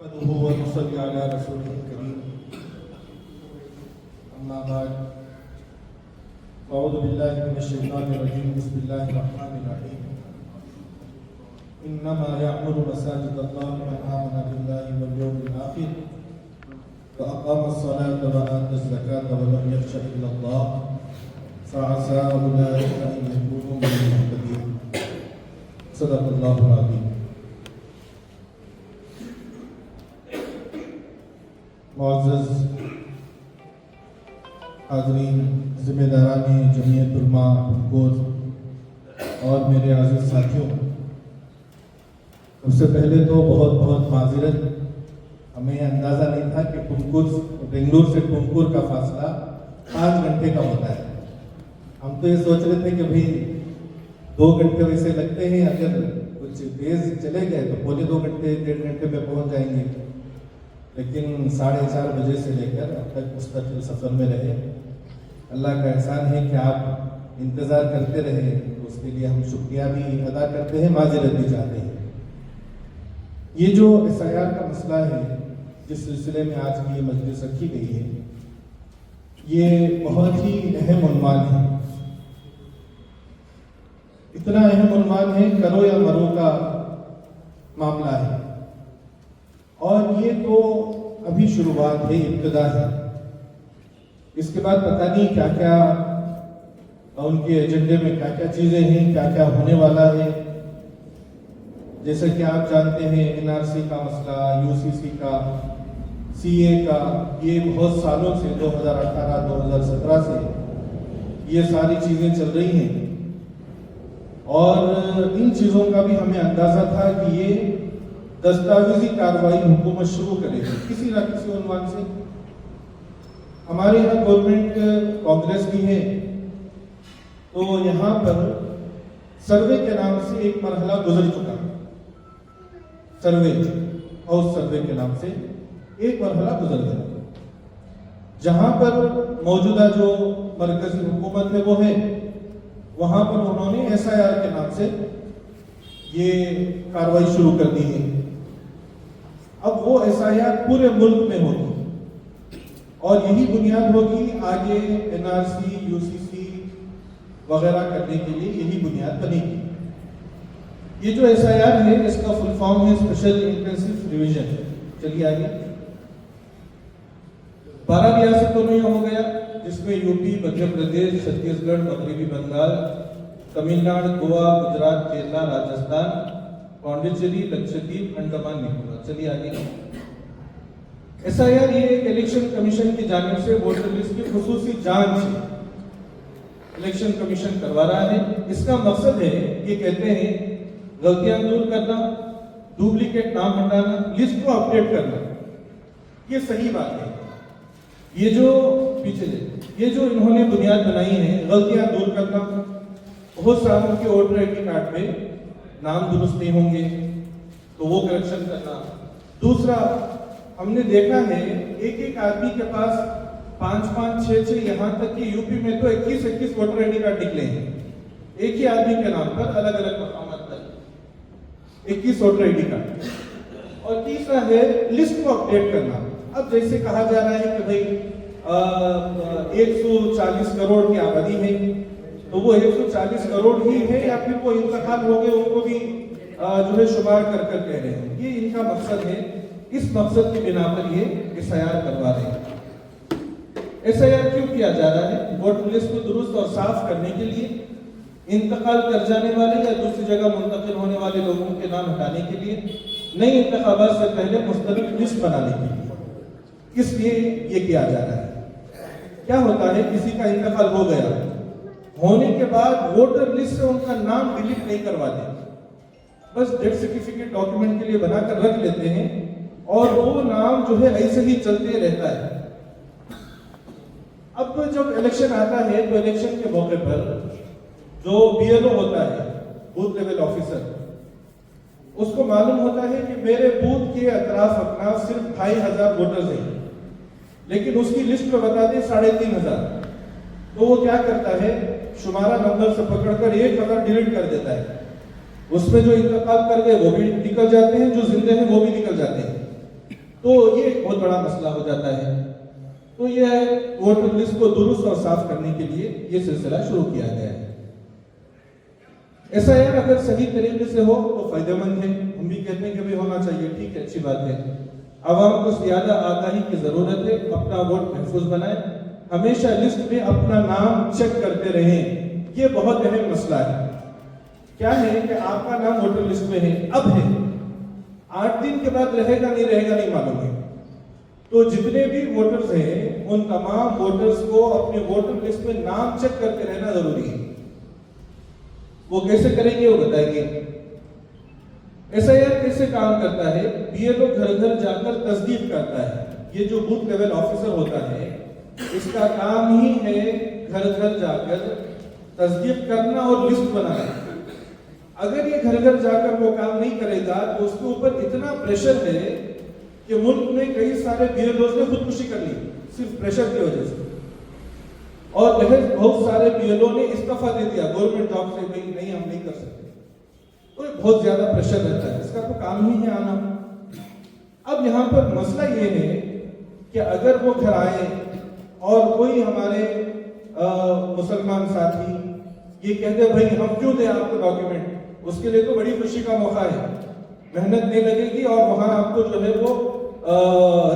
नहमदुहु व नसल्ली अला रसूलिल करीम। अम्मा बाद, अऊज़ु बिल्लाहि मिनश शैतानिर रजीम। बिस्मिल्लाहिर रहमानिर रहीम। इन्नमा यअमुरु मसाजिदल्लाहि मन आमना बिल्लाहि वल यawmil आखिर व अक़ामस सलाता व आतaz ज़काता व लम यख़्श इल्लल्लाह फ़असा उलाइका अन यकूनु मिनल मुहतदीन। सदक़ल्लाहुल अज़ीम। मुअज़्ज़ज़ हाज़रीन, ज़िम्मेदारान जमीयत उलमा फुनकोर और मेरे आज़िज़ साथियों, सबसे पहले तो बहुत बहुत माज़रत। हमें अंदाज़ा नहीं था कि बेंगलुरु से टुमकुर का फासला 5 घंटे का होता है। हम तो ये सोच रहे थे कि भाई 2 घंटे वैसे लगते हैं, अगर कुछ तेज़ चले गए तो पौने 2 घंटे 1.5 घंटे में पहुंच जाएंगे, लेकिन 4:30 बजे से लेकर अब तक मुस्तकिल सफ़र में रहे। अल्लाह का एहसान है कि आप इंतज़ार करते रहे, तो उसके लिए हम शुक्रिया भी अदा करते हैं, माज़रत भी चाहते हैं। ये जो SIR का मसला है, जिस सिलसिले में आज की ये मजलिस रखी गई है, ये बहुत ही अहम उन्वान है। इतना अहम उन्वान है, करो या मरो का मामला है। और ये तो अभी शुरुआत है, इब्तिदा है। इसके बाद पता नहीं क्या क्या उनके एजेंडे में क्या क्या चीज़ें हैं, क्या क्या होने वाला है। जैसे कि आप जानते हैं, NRC का मसला, UCC का, CA का, ये बहुत सालों से 2018-2017 से ये सारी चीज़ें चल रही हैं। और इन चीज़ों का भी हमें अंदाज़ा था कि ये दस्तावेजी कार्रवाई हुकूमत शुरू करेगी किसी न किसी उन्वान से। हमारे यहाँ गवर्नमेंट कांग्रेस की है, तो यहाँ पर सर्वे के नाम से एक मरहला गुजर चुका। हाउस सर्वे के नाम से एक मरहला गुजर गया, जहाँ पर मौजूदा जो मरकजी हुकूमत है वो है, वहाँ पर उन्होंने SIR के नाम से ये कार्रवाई शुरू कर दी है। अब वो SIR पूरे मुल्क में होगी और यही बुनियाद होगी आगे NRC, UCC वगैरह करने के लिए, यही बुनियाद बनेगी। ये जो SIR है, इसका फुल फॉर्म है स्पेशल इंटेंसिव रिवीजन। चलिए आगे। 12 रियासतों में हो गया, जिसमें यूपी, मध्य प्रदेश, छत्तीसगढ़, मगरबी बंगाल, तमिलनाडु, गोवा, गुजरात, केरला, राजस्थान, पांडिचेरी, लक्षद्वीप, अंडमान निकोबार। चलिए आगे। SIR ये एक इलेक्शन कमीशन की जानिब से वोटर लिस्ट की खुसूसी जांच इलेक्शन कमीशन करवा रहा है। इसका मकसद है, ये कहते हैं, गलतियां दूर करना, डुप्लीकेट नाम हटाना, लिस्ट को अपडेट करना। ये सही बात है। ये जो इन्होंने बुनियाद बनाई है, गलतियां दूर करना। बहुत सालों के वोटर ID कार्ड में नाम दुरुस्त नहीं होंगे, तो वो करेक्शन करना। दूसरा, हमने देखा है एक आदमी के पास 5-5, 6-6, यहाँ तक कि यूपी में तो 21-21 वोटर ID कार्ड निकले हैं, एक ही आदमी के नाम पर, अलग अलग मकामात पर 21 वोटर ID कार्ड। और तीसरा है लिस्ट को अपडेट करना। अब जैसे कहा जा रहा है कि भाई 140 करोड़ की आबादी है, तो वो 140 करोड़ ही है या फिर वो इंतकाल हो गए उनको भी जो है शुमार कर कह रहे हैं। ये इनका मकसद है। इस मकसद की बिना पर ये SIR करवा रहे हैं। SIR क्यों किया जा रहा है? वोटर लिस्ट को दुरुस्त और साफ करने के लिए, इंतकाल कर जाने वाले या दूसरी जगह मुंतकिल होने वाले लोगों के नाम हटाने के लिए, नई इंतखाबात से पहले मुस्तकिल लिस्ट बनाने के लिए, इसलिए ये किया जा रहा है। क्या होता है, किसी का इंतकाल हो गया, होने के बाद वोटर लिस्ट से उनका नाम डिलीट नहीं करवाते, बस डेथ सर्टिफिकेट डॉक्यूमेंट के लिए बनाकर रख लेते हैं और वो नाम जो है ऐसे ही चलते रहता है। अब जब इलेक्शन आता है, तो इलेक्शन के मौके पर जो BLO होता है, बूथ लेवल ऑफिसर, उसको मालूम होता है कि मेरे बूथ के अतराफ अपना सिर्फ 2500 वोटर्स हैं, लेकिन उसकी लिस्ट में बता दें 3500। तो वो क्या करता है, शुमारा नंबर से पकड़कर 1000 डिलीट कर देता है। उसमें जो इंतकाल कर गए वो भी निकल जाते हैं, जो जिंदे हैं वो भी निकल जाते हैं। तो ये एक बहुत बड़ा मसला हो जाता है। तो यह वोटर लिस्ट को दुरुस्त और साफ करने के लिए ये सिलसिला शुरू किया गया है। एसआईआर अगर सही तरीके से हो तो फायदेमंद है, हम भी कहते हैं कि भी होना चाहिए, ठीक है, अच्छी बात है। आवाम को ज्यादा आगाही की जरूरत है, अपना वोट महफूज बनाए, हमेशा लिस्ट में अपना नाम चेक करते रहें, ये बहुत अहम मसला है। क्या है कि आपका नाम वोटर लिस्ट में है, अब है, 8 दिन के बाद रहेगा नहीं मालूम है। तो जितने भी वोटर्स हैं उन तमाम वोटर्स को अपने वोटर लिस्ट में नाम चेक करके रहना जरूरी है। वो कैसे करेंगे वो बताएंगे। एसआईआर कैसे काम करता है, बीएलओ घर घर जाकर तस्दीक करता है। ये जो बूथ लेवल ऑफिसर होता है इसका काम ही है घर घर जाकर तस्दीक करना और लिस्ट बनाना। अगर ये घर घर जाकर वो काम नहीं करेगा तो उसके ऊपर इतना प्रेशर है कि मुल्क में कई सारे बीएलओ ने खुदकुशी कर ली सिर्फ प्रेशर की वजह से, और बहुत सारे बीएलओ ने इस्तीफा दे दिया गवर्नमेंट जॉब से, भाई नहीं हम नहीं कर सकते। तो बहुत ज्यादा प्रेशर रहता है, इसका तो काम ही है आना। अब यहाँ पर मसला ये है कि अगर वो घर आए और कोई हमारे मुसलमान साथी ये कहते भाई हम क्यों दें आपको डॉक्यूमेंट, उसके लिए तो बड़ी खुशी का मौका है, मेहनत नहीं लगेगी और वहां आपको जो है वो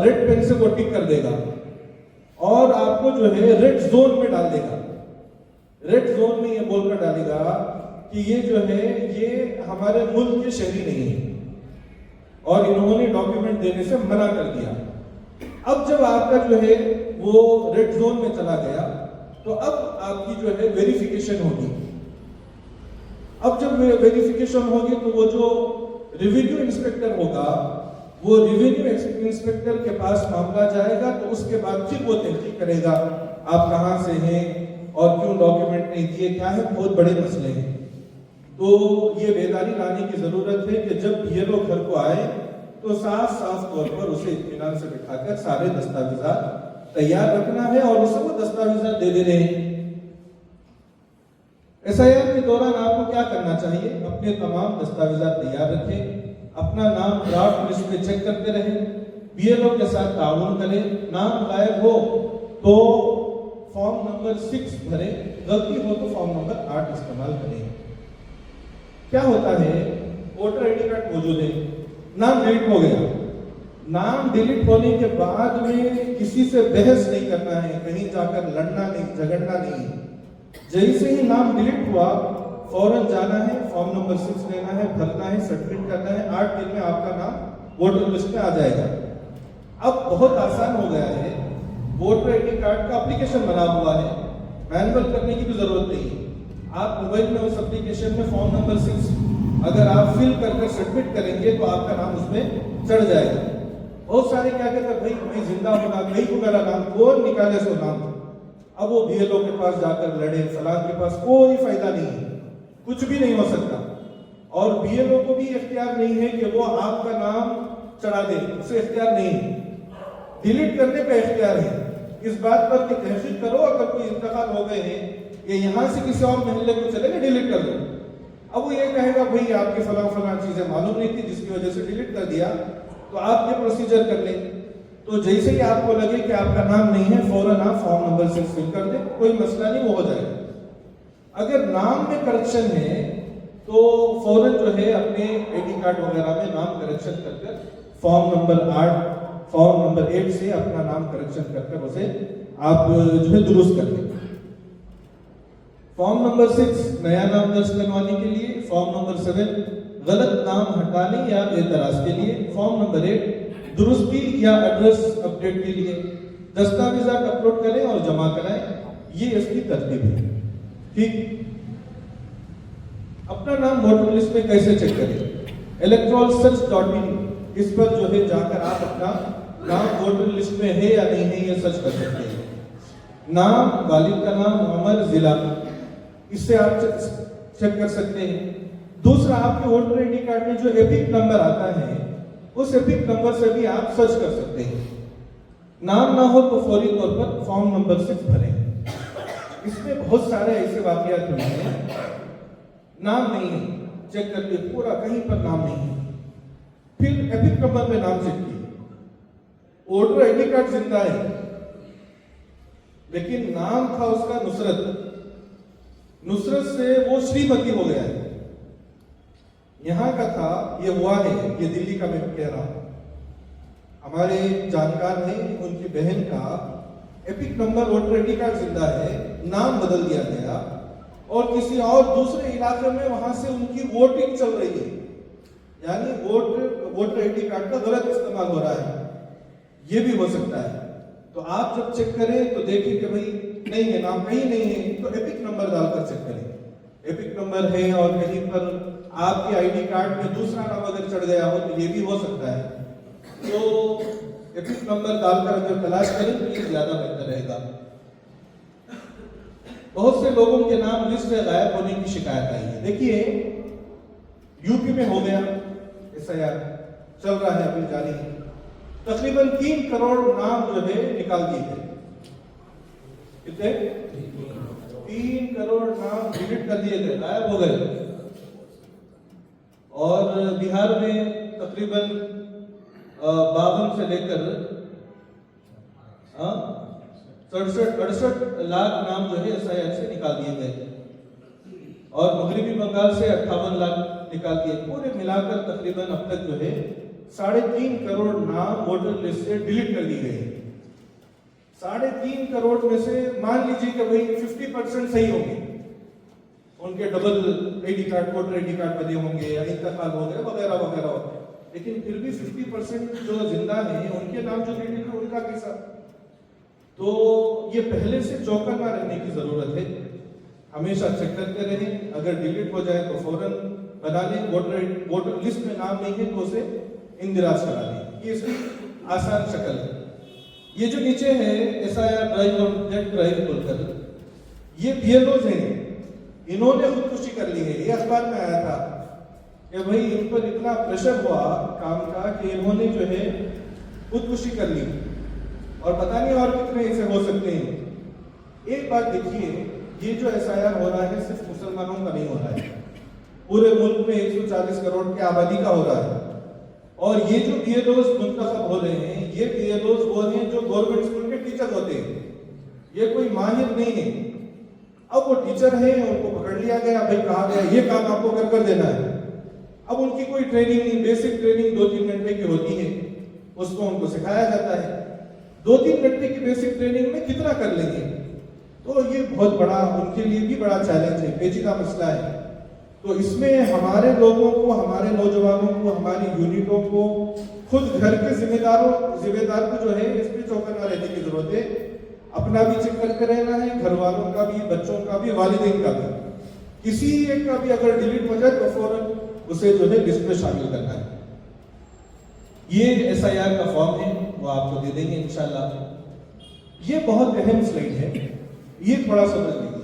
रेड पेन से वो टिक कर देगा और आपको जो है रेड जोन में डाल देगा। रेड जोन में ये बोलकर डालेगा कि ये जो है ये हमारे मुल्क के शहरी नहीं है और इन्होंने डॉक्यूमेंट देने से मना कर दिया। अब जब आपका जो है वो रेड जोन में चला गया तो अब आपकी जो है वेरिफिकेशन होगी। अब जब वेरिफिकेशन होगी तो वो जो रेवेन्यू इंस्पेक्टर होगा वो रेवेन्यू इंस्पेक्टर के पास मामला जाएगा, तो उसके बाद फिर वो तहकीक करेगा आप कहां से हैं और क्यों डॉक्यूमेंट नहीं दिए, क्या है, बहुत बड़े मसले हैं। तो ये बेदारी लाने की जरूरत है कि जब बीएलओ घर को आए तो साफ तौर पर उसे इत्मीनान से बिठाकर सारे दस्तावेजात तैयार रखना है और उसे वो दस्तावेजात दे देने हैं। एसआईआर के दौरान आपको क्या करना चाहिए, अपने तमाम दस्तावेजात तैयार रखें, अपना नाम ड्राफ्ट लिस्ट में चेक करते रहें, बीएलओ के साथ ताउन करें, नाम गायब हो तो फॉर्म नंबर 6 भरें, गलती हो तो फॉर्म नंबर 8 इस्तेमाल करें। क्या होता है, वोटर आईडी कार्ड मौजूद है, नाम डिलीट हो गया, नाम डिलीट होने के बाद में किसी से बहस नहीं करना है, कहीं जाकर लड़ना नहीं, झगड़ना नहीं। जैसे ही नाम डिलीट हुआ फौरन जाना है, फॉर्म नंबर 6 लेना है, भरना है, सबमिट करना है, 8 दिन में आपका नाम वोटर लिस्ट में आ जाएगा। अब बहुत आसान हो गया है, वोटर आईडी कार्ड का एप्लीकेशन बना हुआ है, मैनुअल करने की भी जरूरत नहीं है। आप मोबाइल में उस एप्लीकेशन में फॉर्म नंबर 6 अगर आप फिल कर सबमिट करेंगे तो आपका नाम उसमें चढ़ जाएगा। बहुत सारे क्या कहते हैं, भाई मैं जिंदा होना, कहीं को मेरा नाम, कौन निकाले सो नाम। अब वो बीएलओ के पास जाकर लड़े, फलान के पास, कोई फायदा नहीं है, कुछ भी नहीं हो सकता। और बीएलओ को भी इख्तियार नहीं है कि वो आपका नाम चढ़ा दे, उसे इख्तियार नहीं है, डिलीट करने का इख्तियार है। इस बात पर कि तहकीक करो, अगर कोई इंतकाल हो गए हैं ये यहां से किसी और महल्ले को चले गए, डिलीट कर दो। अब वो ये कहेगा भाई आपकी फलां चीजें मालूम नहीं थी जिसकी वजह से डिलीट कर दिया, तो आप ये प्रोसीजर कर लें। तो जैसे ही आपको लगे कि आपका नाम नहीं है फौरन आप फॉर्म नंबर 6 फिल कर दें, कोई मसला नहीं, वो हो जाएगा। अगर नाम में करेक्शन है तो फौरन जो है अपने आईडी कार्ड वगैरह में नाम करेक्शन कर फॉर्म नंबर 8 से अपना नाम करेक्शन कर उसे आप जो है दुरुस्त कर दें। फॉर्म नंबर 6 नया नाम दर्ज करवाने के लिए, फॉर्म नंबर 7 गलत नाम हटाने या एतराज के लिए, फॉर्म नंबर 8 दुरुस्ती या एड्रेस अपडेट के लिए। दस्तावेजात अपलोड करें और जमा कराएं, ये इसकी तरतीब है। ठीक, अपना नाम वोटर लिस्ट में कैसे चेक करें, electoralsearch.in इस पर जो है जाकर आप अपना नाम वोटर लिस्ट में है या नहीं है ये सर्च कर सकते हैं। नाम, वालिद का नाम, उम्र, जिला, इससे आप चेक कर सकते हैं। दूसरा, आपके वोटर आईडी कार्ड में जो एपिक नंबर आता है उस एपिक नंबर से भी आप सर्च कर सकते हैं। नाम ना हो तो फौरी तौर पर फॉर्म नंबर 6 भरें। इसमें बहुत सारे ऐसे वाकयात हुए हैं, नाम नहीं है, चेक करके पूरा कहीं पर नाम नहीं है, फिर एपिक नंबर में नाम चेक किए, वोटर आईडी कार्ड जिंदा है, लेकिन नाम था उसका नुसरत। नुसरत से वो श्रीमती हो गया है। यहां का था, ये हुआ है, ये दिल्ली का मैं कह रहा हूं। हमारे जानकार हैं, उनकी बहन का epic number voter ID card जिंदा है, नाम बदल दिया गया और किसी और दूसरे इलाके में वहां से उनकी वोटिंग चल रही है, यानी वोटर आईडी कार्ड का गलत इस्तेमाल हो रहा है। ये भी हो सकता है। तो आप जब चेक करें तो देखिए कि भाई नहीं है, नाम कहीं नहीं है, तो एपिक नंबर डालकर चेक करें। एपिक नंबर है और कहीं पर आपके आईडी कार्ड में दूसरा नाम अगर चढ़ गया हो तो ये भी हो सकता है। तो एपिक नंबर डालकर अगर तलाश करें तो ये ज्यादा बेहतर रहेगा। बहुत से लोगों के नाम लिस्ट से गायब होने की शिकायत आई है। देखिए यूपी में हो गया एसआईआर, चल रहा है, अभी जारी है। तकरीबन 3 करोड़ नाम जो है निकाल दिए गए। कितने? 3 करोड़ नाम डिलीट कर दिए गए, गायब हो गए। और बिहार में तकरीबन 52 से लेकर 67-68 लाख नाम जो है एसआईआर से निकाल दिए गए और मगरबी बंगाल से 58 लाख निकाल दिए। पूरे मिलाकर तकरीबन अब तक जो है 3.5 करोड़ नाम वोटर लिस्ट से डिलीट कर दिए गए। 3.5 करोड़ में से मान लीजिए कि भाई 50% सही होंगे, उनके double ID card, voter ID card बने होंगे या इंतकाल हो गए वगैरह वगैरह, लेकिन फिर भी 50% जो जिंदा है उनके नाम जो डिलीट है उनका कैसा? तो ये पहले से चौकन्ना रहने की जरूरत है। हमेशा चेक करते रहें, अगर डिलीट हो जाए तो फौरन बना लें। वोटर लिस्ट में नाम नहीं है तो उसे इंदिराज करा लें। ये इसकी आसान शक्ल है। ये जो नीचे है एसआईआर ड्राइव और जेट ड्राइव बोलकर, ये बीएलओज हैं, इन्होंने खुदकुशी कर ली है। ये अखबार में आया था कि भाई इन पर इतना प्रेशर हुआ काम का कि इन्होंने जो है खुदकुशी कर ली और पता नहीं और कितने ऐसे हो सकते हैं। एक बात देखिए, ये जो एसआईआर हो रहा है सिर्फ मुसलमानों का नहीं हो रहा है, पूरे मुल्क में 140 करोड़ की आबादी का हो रहा है। और ये जो बीएलओज मुंतखब हो रहे हैं, ये बीएलओज वो हैं जो गवर्नमेंट स्कूल के टीचर होते हैं, ये कोई माहिर नहीं है। अब वो टीचर है, उनको पकड़ लिया गया, भाई कहा गया ये काम आपको कर देना है। अब उनकी कोई ट्रेनिंग नहीं, बेसिक ट्रेनिंग 2-3 घंटे की होती है, उसको उनको सिखाया जाता है। 2-3 घंटे की बेसिक ट्रेनिंग में कितना कर लेंगे? तो ये बहुत बड़ा उनके लिए भी बड़ा चैलेंज है, पेचीदा मसला है। तो इसमें हमारे लोगों को, हमारे नौजवानों को, हमारी यूनिटों को, खुद घर के जिम्मेदार को जो है इस पे चौकन्ना रहने की जरूरत है। अपना भी चेक करके रहना है, घर वालों का भी, बच्चों का भी, वालिदैन का भी। किसी एक का भी अगर डिलीट हो जाए तो फौरन उसे जो है लिस्ट में शामिल करना है। ये एसआईआर का फॉर्म है, वो आपको दे देंगे इंशाल्लाह। ये बहुत अहम स्लाइड है, ये थोड़ा समझ लीजिए।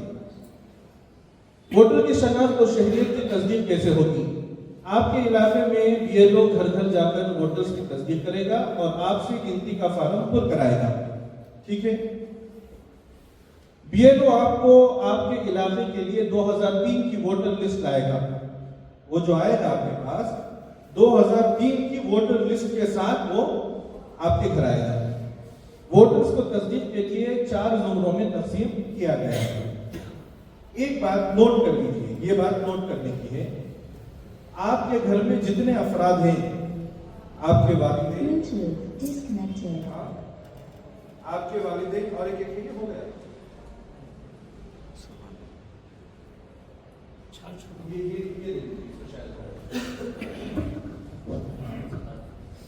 वोटर की शनाख्त और शहरियत की तस्दीक कैसे होगी? आपके इलाके में बीएलओ घर घर जाकर वोटर्स की तस्दीक करेगा और आपसे गिनती का फार्म पुर कराएगा। ठीक है? बीएलओ आपको आपके इलाके के लिए 2003 की वोटर लिस्ट लाएगा। वो जो आएगा आपके पास 2003 की वोटर लिस्ट के साथ वो आपके घर आएगा। वोटर्स को तस्दीक के लिए 4 ज़ुमरों में तकसीम किया गया है। एक बात नोट कर लीजिए, ये बात नोट करने की है, आपके घर में जितने अफराद हैं, आपके वालिदैन, आपके वालिदैन और एक हो गया, ये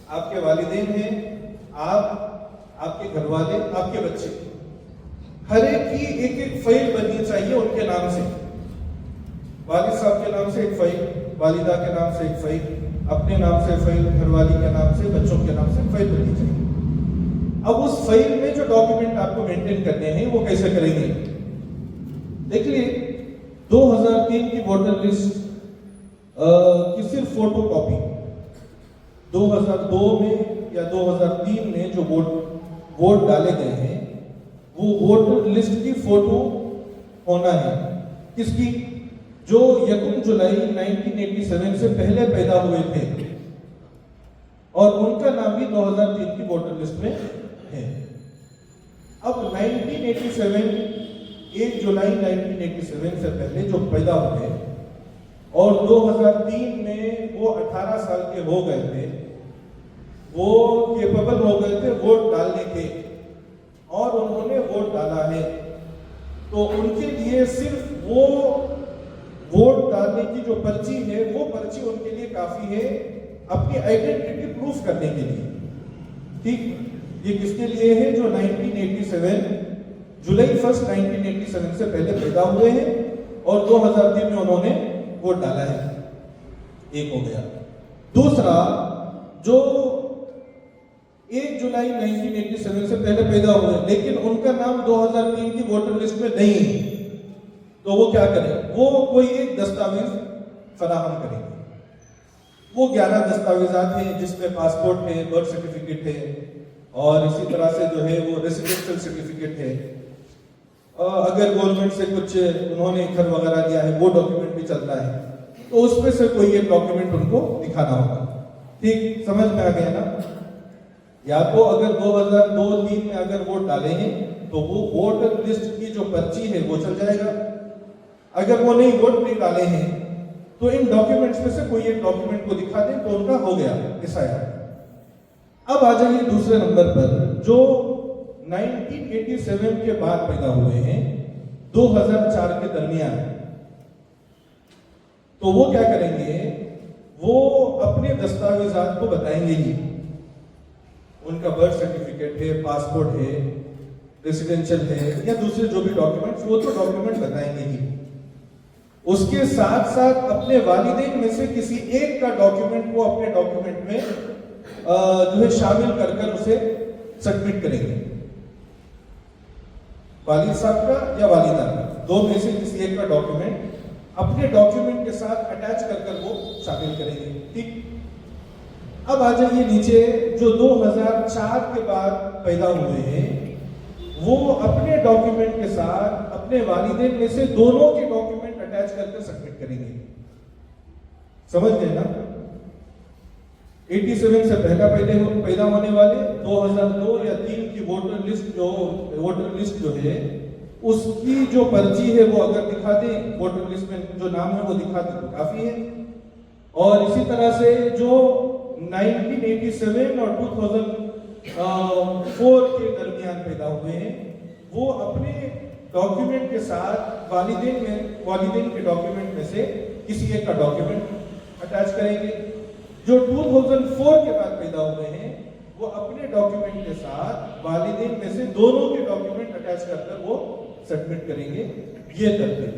आपके वालिदैन हैं, आपके घर वाले, आपके बच्चे, हर एक की एक फाइल बननी चाहिए उनके नाम से। वालिद साहब के नाम से एक फाइल, वालिदा के नाम से एक फाइल, अपने नाम से फाइल, घरवाली के नाम से, बच्चों के नाम से फाइल बननी चाहिए। अब उस फाइल में जो डॉक्यूमेंट आपको मेंटेन करने हैं वो कैसे करेंगे? देखिए 2003 की वोटर लिस्ट की सिर्फ फोटो कॉपी 2002 में या 2003 में जो वोट डाले गए हैं वो वोटर लिस्ट की फोटो होना है। किसकी? जो 1 जुलाई 1987 से पहले पैदा हुए थे और उनका नाम भी 2003 की वोटर लिस्ट में है। अब 1987, 1 जुलाई 1987 से पहले जो पैदा हुए और 2003 में वो 18 साल के हो गए थे, वो केपेबल हो गए थे वोट डालने के, और उन्होंने वोट डाला है, तो उनके लिए सिर्फ वो वोट डालने की जो पर्ची है, वो पर्ची उनके लिए काफी है अपनी आइडेंटिटी प्रूफ करने के लिए। ठीक, ये किसके लिए है? जो 1987 जुलाई 1 1987 से पहले पैदा हुए हैं और 2003 में उन्होंने वोट डाला है। एक हो गया। दूसरा, जो 1 जुलाई 1987 से पहले पैदा हुए लेकिन उनका नाम 2003 की वोटर लिस्ट में नहीं है, तो वो क्या करें? वो कोई एक दस्तावेज फराहम करेंगे। वो 11 दस्तावेजात हैं जिसमें पासपोर्ट है, बर्थ सर्टिफिकेट है और इसी तरह से जो है वो रेसिडेंशियल सर्टिफिकेट है। अगर गवर्नमेंट से कुछ उन्होंने घर वगैरह लिया है वो डॉक्यूमेंट भी चलता है, तो उसमें से कोई एक डॉक्यूमेंट उनको दिखाना होगा। ठीक, समझ में आ गया ना? या तो अगर 2002-3 में अगर वोट डाले हैं तो वो वोटर लिस्ट की जो पर्ची है वो चल जाएगा। अगर वो नहीं वोट नहीं डाले हैं तो इन डॉक्यूमेंट्स में से कोई एक डॉक्यूमेंट को दिखा दें तो उनका हो गया एसआईआर। अब आ जाइए दूसरे नंबर पर, जो 1987 के बाद पैदा हुए हैं 2004 के दरमियान, तो वो क्या करेंगे? वो अपने दस्तावेजात को बताएंगे ही। उनका बर्थ सर्टिफिकेट है, पासपोर्ट है, रेसिडेंशियल है या दूसरे जो भी डॉक्यूमेंट्स, वो तो डॉक्यूमेंट बताएंगे ही। उसके साथ साथ अपने वालिदैन में से किसी एक का डॉक्यूमेंट को अपने डॉक्यूमेंट में जो है शामिल कर कर उसे सबमिट करेंगे। वालिद साहब का या वालिदा का, दो में से किसी एक का डॉक्यूमेंट अपने डॉक्यूमेंट के साथ अटैच कर कर वो शामिल करेंगे। ठीक, अब आ जाइए नीचे, जो 2004 के बाद पैदा हुए हैं वो अपने डॉक्यूमेंट के साथ अपने वालिदैन में से दोनों के डॉक्यूमेंट अटैच करके सबमिट करेंगे। समझ गए ना? 87 से पहला पैदा होने वाले 2002 या 3 की वोटर लिस्ट जो है उसकी जो पर्ची है वो अगर दिखा दें, वोटर लिस्ट में जो नाम है वो दिखा दें तो काफी है। और इसी तरह से जो 1987 और 2004 के दरमियान पैदा हुए हैं वो अपने डॉक्यूमेंट के साथ वालिदैन के डॉक्यूमेंट में से किसी एक का डॉक्यूमेंट अटैच करेंगे। जो 2004 के बाद पैदा हुए हैं वो अपने डॉक्यूमेंट के साथ वालिदैन में से दोनों के डॉक्यूमेंट अटैच कर वो सबमिट करेंगे। ये तरतीब।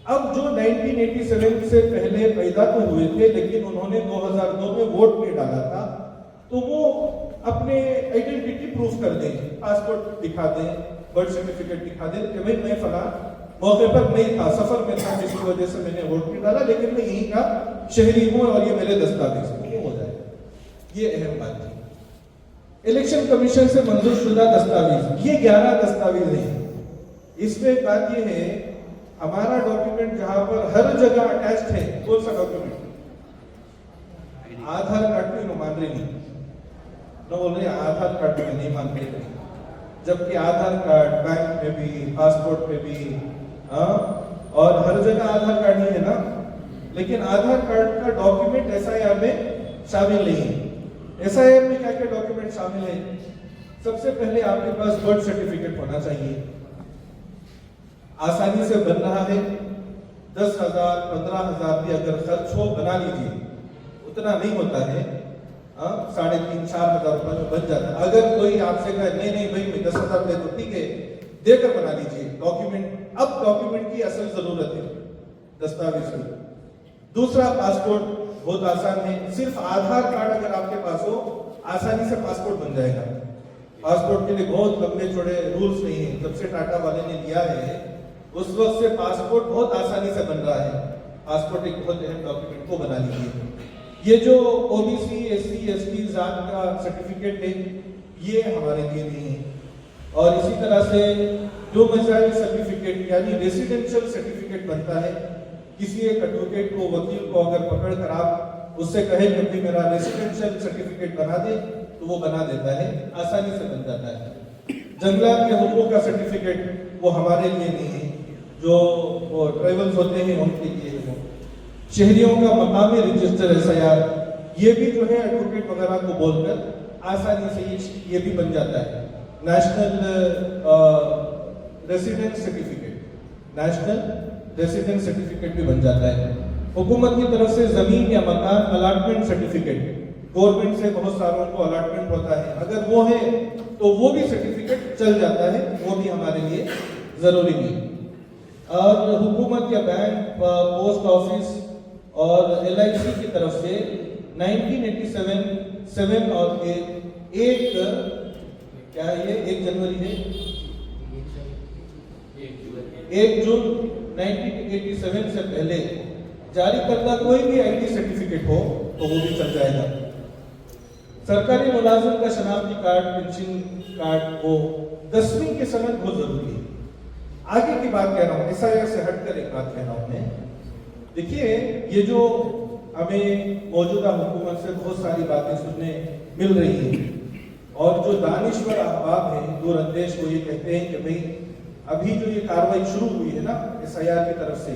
अब जो 1987 से पहले पैदा तो हुए थे लेकिन उन्होंने 2002 में वोट नहीं डाला था, तो वो अपने आइडेंटिटी प्रूफ कर दें, पासपोर्ट दिखा दें, बर्थ सर्टिफिकेट दिखा दें कि भाई मैं फला मौके पर नहीं था, सफर में था जिसकी वजह से मैंने वोट नहीं डाला, लेकिन मैं यहीं का शहरी हूं और ये मेरे दस्तावेज है, हो जाएगा। ये अहम बात है। इलेक्शन कमीशन से मंजूर शुदा दस्तावेज, ये 11 दस्तावेज हैं। इसमें बात ये है, हमारा डॉक्यूमेंट जहां पर हर जगह अटैच्ड है, कौन सा डॉक्यूमेंट? आधार कार्ड को मान रहे नहीं, तो बोल रहे आधार कार्ड में नहीं मान रहे, जबकि आधार कार्ड बैंक में भी, पासपोर्ट में भी, और हर जगह आधार कार्ड ही है ना, लेकिन आधार कार्ड का डॉक्यूमेंट एसआईआर में शामिल नहीं है। एसआईआर में क्या क्या डॉक्यूमेंट शामिल है? सबसे पहले आपके पास बर्थ सर्टिफिकेट होना चाहिए, आसानी से बन रहा है, 10,000 15,000 भी अगर खर्च हो बना लीजिए, उतना नहीं होता है, 3,500-4,000 रुपए में बन जाता है। अगर कोई आपसे कहे नहीं नहीं भाई मैं 10,000 दे तो ठीक है, देकर बना लीजिए डॉक्यूमेंट। अब डॉक्यूमेंट की असल जरूरत है दस्तावेज की। दूसरा, पासपोर्ट बहुत आसान है, सिर्फ आधार कार्ड अगर आपके पास हो आसानी से पासपोर्ट बन जाएगा। पासपोर्ट के लिए बहुत लंबे चौड़े रूल्स नहीं है, जब से टाटा वाले ने लिया है उस वक्त से पासपोर्ट बहुत आसानी से बन रहा है। पासपोर्ट एक बहुत अहम डॉक्यूमेंट को बना लीजिए। ये जो ओबीसी एससी एसटी जात का सर्टिफिकेट है ये हमारे लिए नहीं है। और इसी तरह से डोमिसाइल सर्टिफिकेट यानी रेसिडेंशियल सर्टिफिकेट बनता है। किसी एक एडवोकेट को, वकील को अगर पकड़ कर आप उससे कहे कि भाई मेरा रेसिडेंशियल सर्टिफिकेट बना दे तो वो बना देता है, आसानी से बन जाता है। जंगलात के हुकूक का सर्टिफिकेट वो हमारे लिए नहीं है, जो वो ट्राइबल्स होते हैं उनके लिए है वो। शहरियों का मकामी रजिस्टर SIR, ये भी जो है एडवोकेट वगैरह को बोलकर आसानी से ये भी बन जाता है। National residence certificate, national residence certificate भी बन जाता है। हुकूमत की तरफ से जमीन या मकान अलॉटमेंट सर्टिफिकेट, गवर्नमेंट से बहुत सारों को अलॉटमेंट होता है, अगर वो है तो वो भी सर्टिफिकेट चल जाता है, वो भी हमारे लिए जरूरी नहीं। और हुकूमत या बैंक, पोस्ट ऑफिस और LIC की तरफ से 1987 7 और 1 जनवरी है, 1 जून 1987 से पहले जारी करदा कोई भी ID सर्टिफिकेट हो तो वो भी चल जाएगा। सरकारी मुलाजिम का शनाख्ती कार्ड, पेंशन कार्ड, वो 10वीं की सनद बहुत जरूरी है। आगे की बात कह रहा हूँ, SIR से हटकर एक बात कह रहा हूँ मैं। देखिए, ये जो हमें मौजूदा हुकूमत से बहुत सारी बातें सुनने मिल रही हैं और जो दानिश्वर अहबाब हैं दूरअंदेश वो ये कहते हैं कि भाई अभी जो ये कार्रवाई शुरू हुई है ना SIR की तरफ से,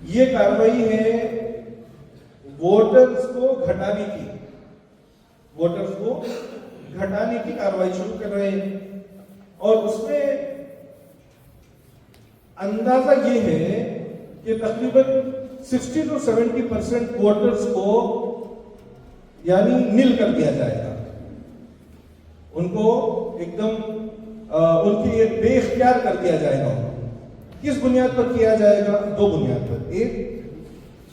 ये कार्रवाई है वोटर्स को घटाने की, वोटर्स को घटाने की कार्रवाई शुरू कर रहे हैं। और उसमें अंदाजा ये है कि तकरीबन 60 to 70% वोटर्स को यानी नील कर दिया जाएगा, उनको एकदम उनकी बेइख्तियार कर दिया जाएगा। किस बुनियाद पर किया जाएगा? 2 बुनियाद पर। एक,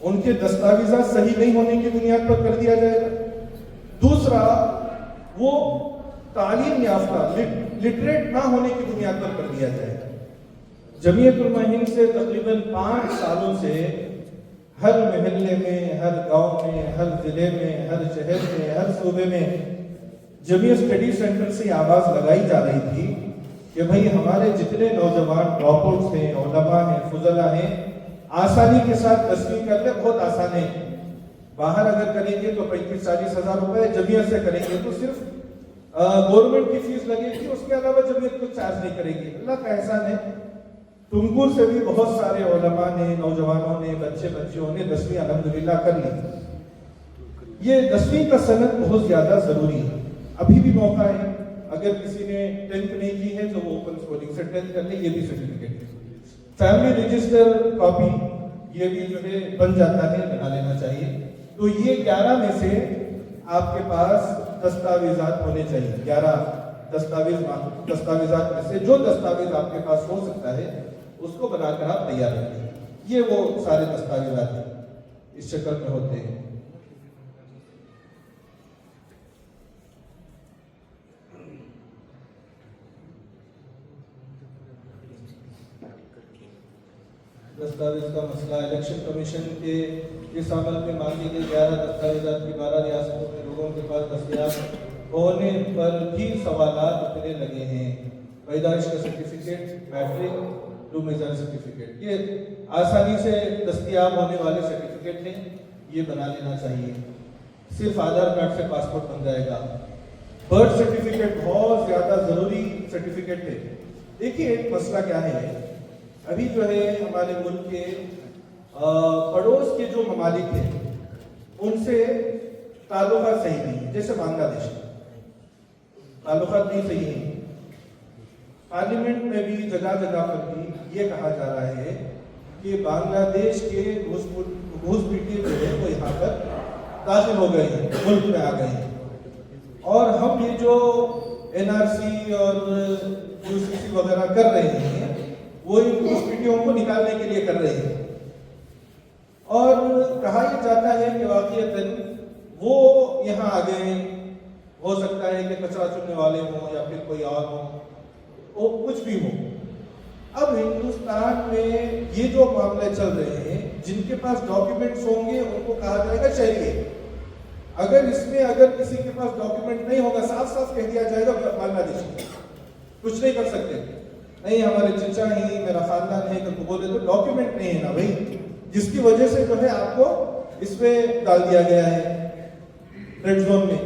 उनके दस्तावेज़ात सही नहीं होने की बुनियाद पर कर दिया जाएगा। दूसरा, वो तालीम याफ्ता लिटरेट ना होने की बुनियाद पर कर दिया जाएगा। जमीयत उलमा हिंद से तकरीबन 5 सालों से हर महल्ले में, हर गांव में, हर जिले में, हर शहर में, हर सूबे में जमीयत स्टडी सेंटर से आवाज लगाई जा रही थी कि भाई हमारे जितने नौजवान ड्रॉपआउट्स हैं, उलमा हैं, फुजला हैं, आसानी के साथ 10वीं कर ले, बहुत आसान है। बाहर अगर करेंगे तो 35-40 हज़ार रुपए, जमीयत से करेंगे तो सिर्फ गवर्नमेंट की फीस लगेगी, उसके अलावा जमीयत को चार्ज नहीं करेगी। अल्लाह का एहसान है, तुमकुर से भी बहुत सारे उलमा ने, नौजवानों ने, बच्चियों ने 10वीं अल्हम्दुलिल्लाह कर ली। ये 10वीं का सनद बहुत ज्यादा जरूरी है। अभी भी मौका है, अगर किसी ने 10th नहीं की है तो वो ओपन स्कूलिंग से 10th कर ले, ये भी सर्टिफिकेट है। फैमिली रजिस्टर कॉपी ये भी जो है बन जाता है, बना लेना चाहिए। तो ये 11 में से आपके पास दस्तावेजात होने चाहिए। 11 दस्तावेजात में से जो दस्तावेज आपके पास हो सकता है उसको बनाकर आप तैयार रखें। ये वो सारे दस्तावेजात हैं, इस शक्ल में होते हैं। दस्तावेज का मसला, इलेक्शन कमीशन के इस अमल में मांगे गए 11 दस्तावेजात की 12 रियासतों में लोगों के पास दस्तयाब होने पर भी सवालात उठने लगे हैं। पैदाइश का सर्टिफिकेट, मैट्रिक, टू मेजर सर्टिफिकेट, ये आसानी से दस्तयाब होने वाले सर्टिफिकेट हैं, ये बना लेना चाहिए। सिर्फ आधार कार्ड से पासपोर्ट बन जाएगा। बर्थ सर्टिफिकेट बहुत ज्यादा जरूरी सर्टिफिकेट है। देखिए, एक मसला क्या है, अभी जो है हमारे मुल्क के पड़ोस के जो ममालिक हैं उनसे ताल्लुकात सही नहीं है। जैसे बांग्लादेश, ताल्लुकात नहीं सही है। पार्लियामेंट में भी जगह जगह पर भी ये कहा जा रहा है कि बांग्लादेश के घूसपीटे जो है वो यहाँ पर दाखिल हो गए हैं, मुल्क में आ गए हैं। और हम ये जो NRC और UCC वगैरह कर रहे हैं वो इन घूसपीटियों को निकालने के लिए कर रहे हैं। और कहा यह जाता है कि वाकईतन वो यहाँ आ गए, हो सकता है कि कचरा चुनने वाले हों या फिर कोई और हो, वो कुछ भी हो। अब हिंदुस्तान में ये जो मामले चल रहे हैं, जिनके पास डॉक्यूमेंट्स होंगे उनको कहा जाएगा शहरी। अगर इसमें अगर किसी के पास डॉक्यूमेंट नहीं होगा, साफ साफ कह दिया जाएगा बांग्लादेशी, कुछ नहीं कर सकते। नहीं, हमारे चचा ही, मेरा खानदान है, तो बोले तो डॉक्यूमेंट नहीं है ना भाई, जिसकी वजह से जो है आपको इसमें डाल दिया गया है रेड जोन में।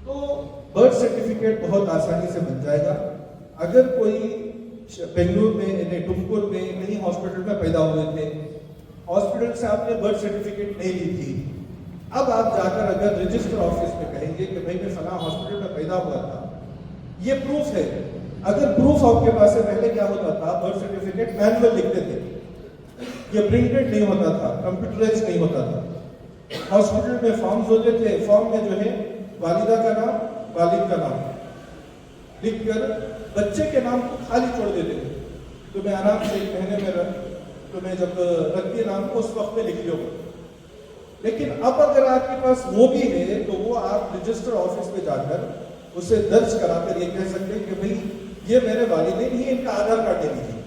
तो बर्थ सर्टिफिकेट बहुत आसानी से बन जाएगा। अगर कोई बेंगलुरु में, टुमकुर में कहीं हॉस्पिटल में पैदा हुए थे, हॉस्पिटल से आपने बर्थ सर्टिफिकेट नहीं ली थी, अब आप जाकर अगर रजिस्टर ऑफिस में कहेंगे कि भाई मैं फला हॉस्पिटल में पैदा हुआ था, ये प्रूफ है। अगर प्रूफ आपके पास है, पहले क्या होता था, बर्थ सर्टिफिकेट मैनुअल लिखते थे, ये प्रिंटेड नहीं होता था, कंप्यूटराइज नहीं होता था। हॉस्पिटल में फॉर्म्स होते थे, फॉर्म में जो है वालिदा का नाम, वालिद का नाम लिखकर बच्चे के नाम को खाली छोड़ देते थे। तो मैं आराम से एक महीने में तुम्हें जब रखती नाम को उस वक्त में लिख लो। लेकिन अब अगर आपके पास वो भी है तो वो आप रजिस्टर ऑफिस में जाकर उसे दर्ज कराकर ये कह सकते हैं कि भाई ये मेरे वालिदैन ही, इनका आधार कार्ड दे दीजिए,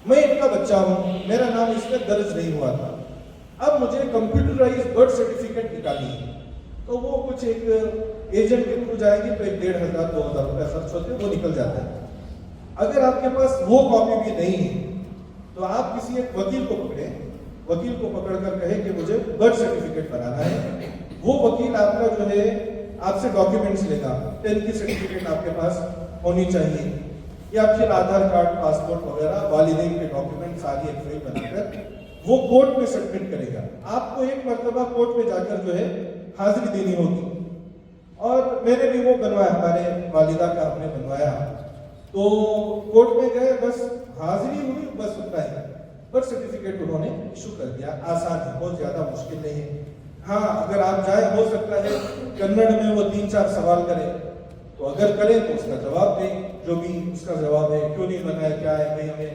मैं इनका बच्चा हूं, मेरा नाम इसमें दर्ज नहीं हुआ था, अब मुझे कंप्यूटराइज बर्थ सर्टिफिकेट निकालनी है। तो वो कुछ एक एजेंट के थ्रू जाएगी तो 1,500-2,000 रुपए खर्च होते हैं, वो निकल जाता है। अगर आपके पास वो कॉपी भी नहीं है तो आप किसी एक वकील को पकड़े, वकील को पकड़कर कहे कि मुझे बर्थ सर्टिफिकेट बनाना है। वो वकील आपका जो है आपसे डॉक्यूमेंट्स लेगा, 10th की सर्टिफिकेट आपके पास होनी चाहिए, या फिर आधार कार्ड, पासपोर्ट वगैरह, वालिदैन के डॉक्यूमेंट सारी एक फाइल बनाकर वो कोर्ट में सबमिट करेगा। आपको एक मर्तबा कोर्ट में जाकर जो है हाजिरी देनी होगी। और मैंने भी वो बनवाया, हमारे वालिदा का हमने बनवाया, तो कोर्ट में गए, बस हाजिरी हुई, बस उतना ही, बर्थ सर्टिफिकेट उन्होंने इशू कर दिया। आसान है, बहुत ज्यादा मुश्किल नहीं है। हाँ, अगर आप जाए, हो सकता है कन्नड़ में वो 3-4 सवाल करें, तो अगर करें तो उसका जवाब दें, जो भी उसका जवाब है, क्यों नहीं बना है, क्या है, भाई हमें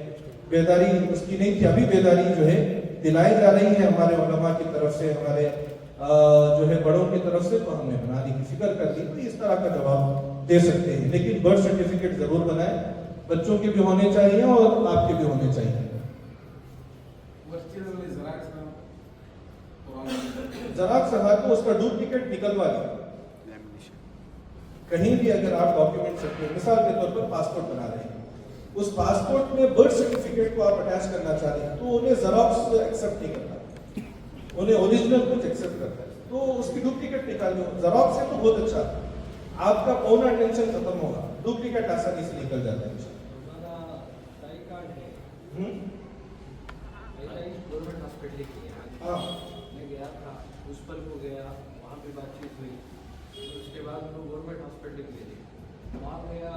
बेदारी उसकी नहीं थी। अभी बेदारी जो है दिलाई जा रही है हमारे उलमा की तरफ से, हमारे जो है बड़ों की तरफ से, तो हमने बना दी, फिक्र कर दी। तो इस तरह का जवाब दे सकते हैं। लेकिन बर्थ सर्टिफिकेट जरूर बनाएं, बच्चों के भी होने चाहिए और आपके भी होने चाहिए। ज़ेरॉक्स हमारे को उसका डुप्लीकेट निकलवा लिया। कहीं भी अगर आप डॉक्यूमेंट सकते हैं, मिसाल के तौर पर पासपोर्ट बना रहे हैं, उस पासपोर्ट में बर्थ सर्टिफिकेट को आप अटैच करना चाह रहे हैं, तो उन्हें ज़ेरॉक्स एक्सेप्ट नहीं करता, उन्हें ओरिजिनल कुछ एक्सेप्ट करता है। तो उसकी डुप्लीकेट निकाल लो। ज़ेरॉक्स से तो बहुत अच्छा, आपका पौना टेंशन खत्म होगा, डुप्लीकेट आसानी से निकल जाता है। हाँ, मैं गया था, उस पर को गया, वहाँ पे बातचीत हुई, उसके बाद वो गवर्नमेंट हॉस्पिटल के लिए वहाँ गया,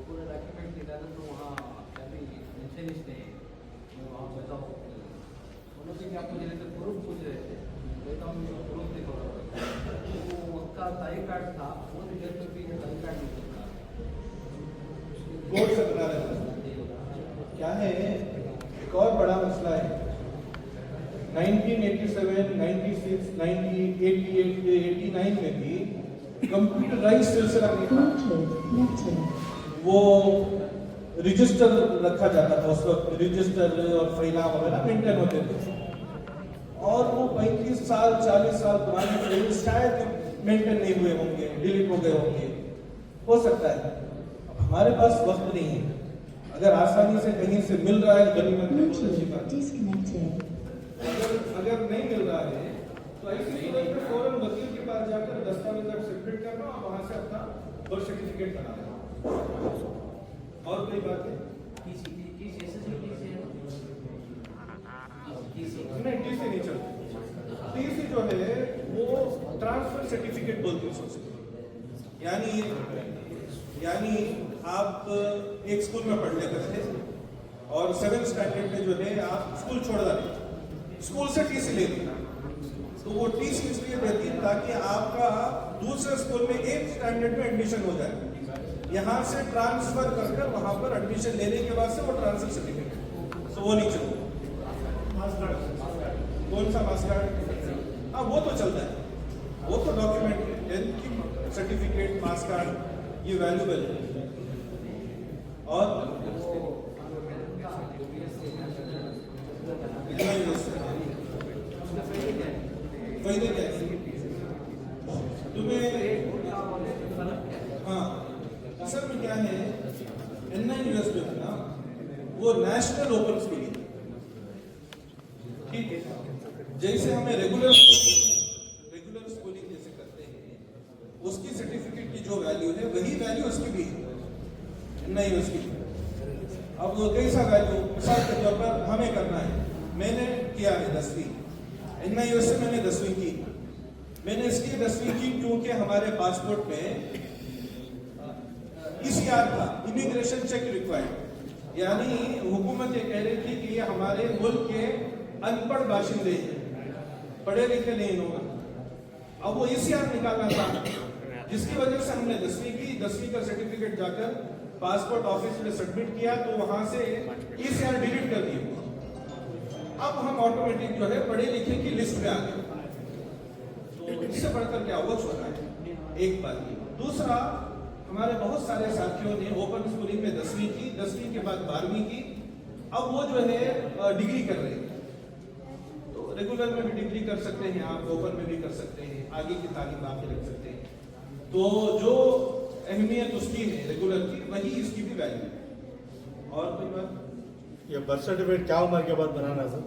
पूरा डॉक्यूमेंट निकाला, तो वहाँ अभी मेंशनिस्ट नहीं है, मैं वहाँ बैठा हूँ, उन्होंने क्या मुझे लेकर प्रूफ पूछ रहे थे, कहता हूँ मुझे प्रूफ दिखाओ, तो उसका ताई कार्ड था, वो निकल कर भी ताई कार्ड नहीं था, कोर्ट से बना रहे थे। क्या है, एक और बड़ा मसला है, 1987, 96, 1988, 89 में भी कंप्यूटराइज सिलसिला नहीं था। वो रजिस्टर रखा जाता था उस वक्त, रजिस्टर और फाइला वगैरह मेंटेन होते थे, और वो 35 साल 40 साल पुराने फाइल शायद मेंटेन नहीं हुए होंगे, डिलीट हो गए होंगे, हो सकता है। अब हमारे पास वक्त नहीं है, अगर आसानी से कहीं से मिल रहा है गनीमत में, बहुत अच्छी बात है। अगर नहीं मिल रहा है तो ऐसी फौरन वकील के पास जाकर दस्तावेज सबमिट करना और वहां से अपना बर्थ सर्टिफिकेट बना लेना। और कोई बात है? नहीं, टीसी नहीं चलता। टीसी जो है वो ट्रांसफर सर्टिफिकेट बोलते हैं उसको। यानी आप एक स्कूल में पढ़ने करते थे और 7th स्टैंडर्ड में जो है आप स्कूल छोड़ रहे, स्कूल से टीसी ले ली, तो वो टीसी इसलिए देती है ताकि आपका दूसरे स्कूल में 8th स्टैंडर्ड में एडमिशन हो जाए। यहाँ से ट्रांसफर कर वहां पर एडमिशन लेने के बाद से वो ट्रांसफर सर्टिफिकेट, तो वो नहीं चलता। कौन सा मास कार्ड? हाँ, वो तो चलता है, वो तो डॉक्यूमेंट है, 10th की सर्टिफिकेट, पास कार्ड, ये वैल्यूबल है। और फायदे क्या है तुम्हें? हाँ, असल में क्या है, NIUS जो है ना वो नेशनल ओपन के लिए, ठीक है, जैसे हमें रेगुलर स्कूलिंग जैसे करते हैं, उसकी सर्टिफिकेट की जो वैल्यू है वही वैल्यू उसकी भी है, नहीं उसकी। अब वो कैसा वैल्यू, मिसाल के तौर पर हमें करना है, मैंने किया है 10वीं NIUS से, मैंने 10वीं की। मैंने इसलिए 10वीं की क्योंकि हमारे पासपोर्ट में ECR था, इमिग्रेशन चेक रिक्वायर्ड, यानी हुकूमत ये कह रही थी कि ये हमारे मुल्क के अनपढ़ बाशिंदे हैं, पढ़े लिखे नहीं होगा। अब वो ECR निकालना था, जिसकी वजह से हमने 10वीं की, 10वीं का सर्टिफिकेट जाकर पासपोर्ट ऑफिस में सबमिट किया, तो वहां से ECR डिलीट कर दिए। अब हम ऑटोमेटिक जो है पढ़े लिखे की लिस्ट में आ गए। तो इससे बढ़कर क्या हुआ छोड़ा है, एक बात ये। दूसरा, हमारे बहुत सारे साथियों ने ओपन स्कूलिंग में 10वीं की, 10वीं के बाद 12वीं की, अब वो जो है डिग्री कर रहे हैं। तो रेगुलर में भी डिग्री कर सकते हैं आप, ओपन में भी कर सकते हैं, आगे की तालीम आप रख सकते हैं। तो जो अहमियत उसकी है रेगुलर की, वही इसकी भी वैल्यू है। और कोई बात? ये बर्थ सर्टिफिकेट क्या उम्र के बाद बनाना सर?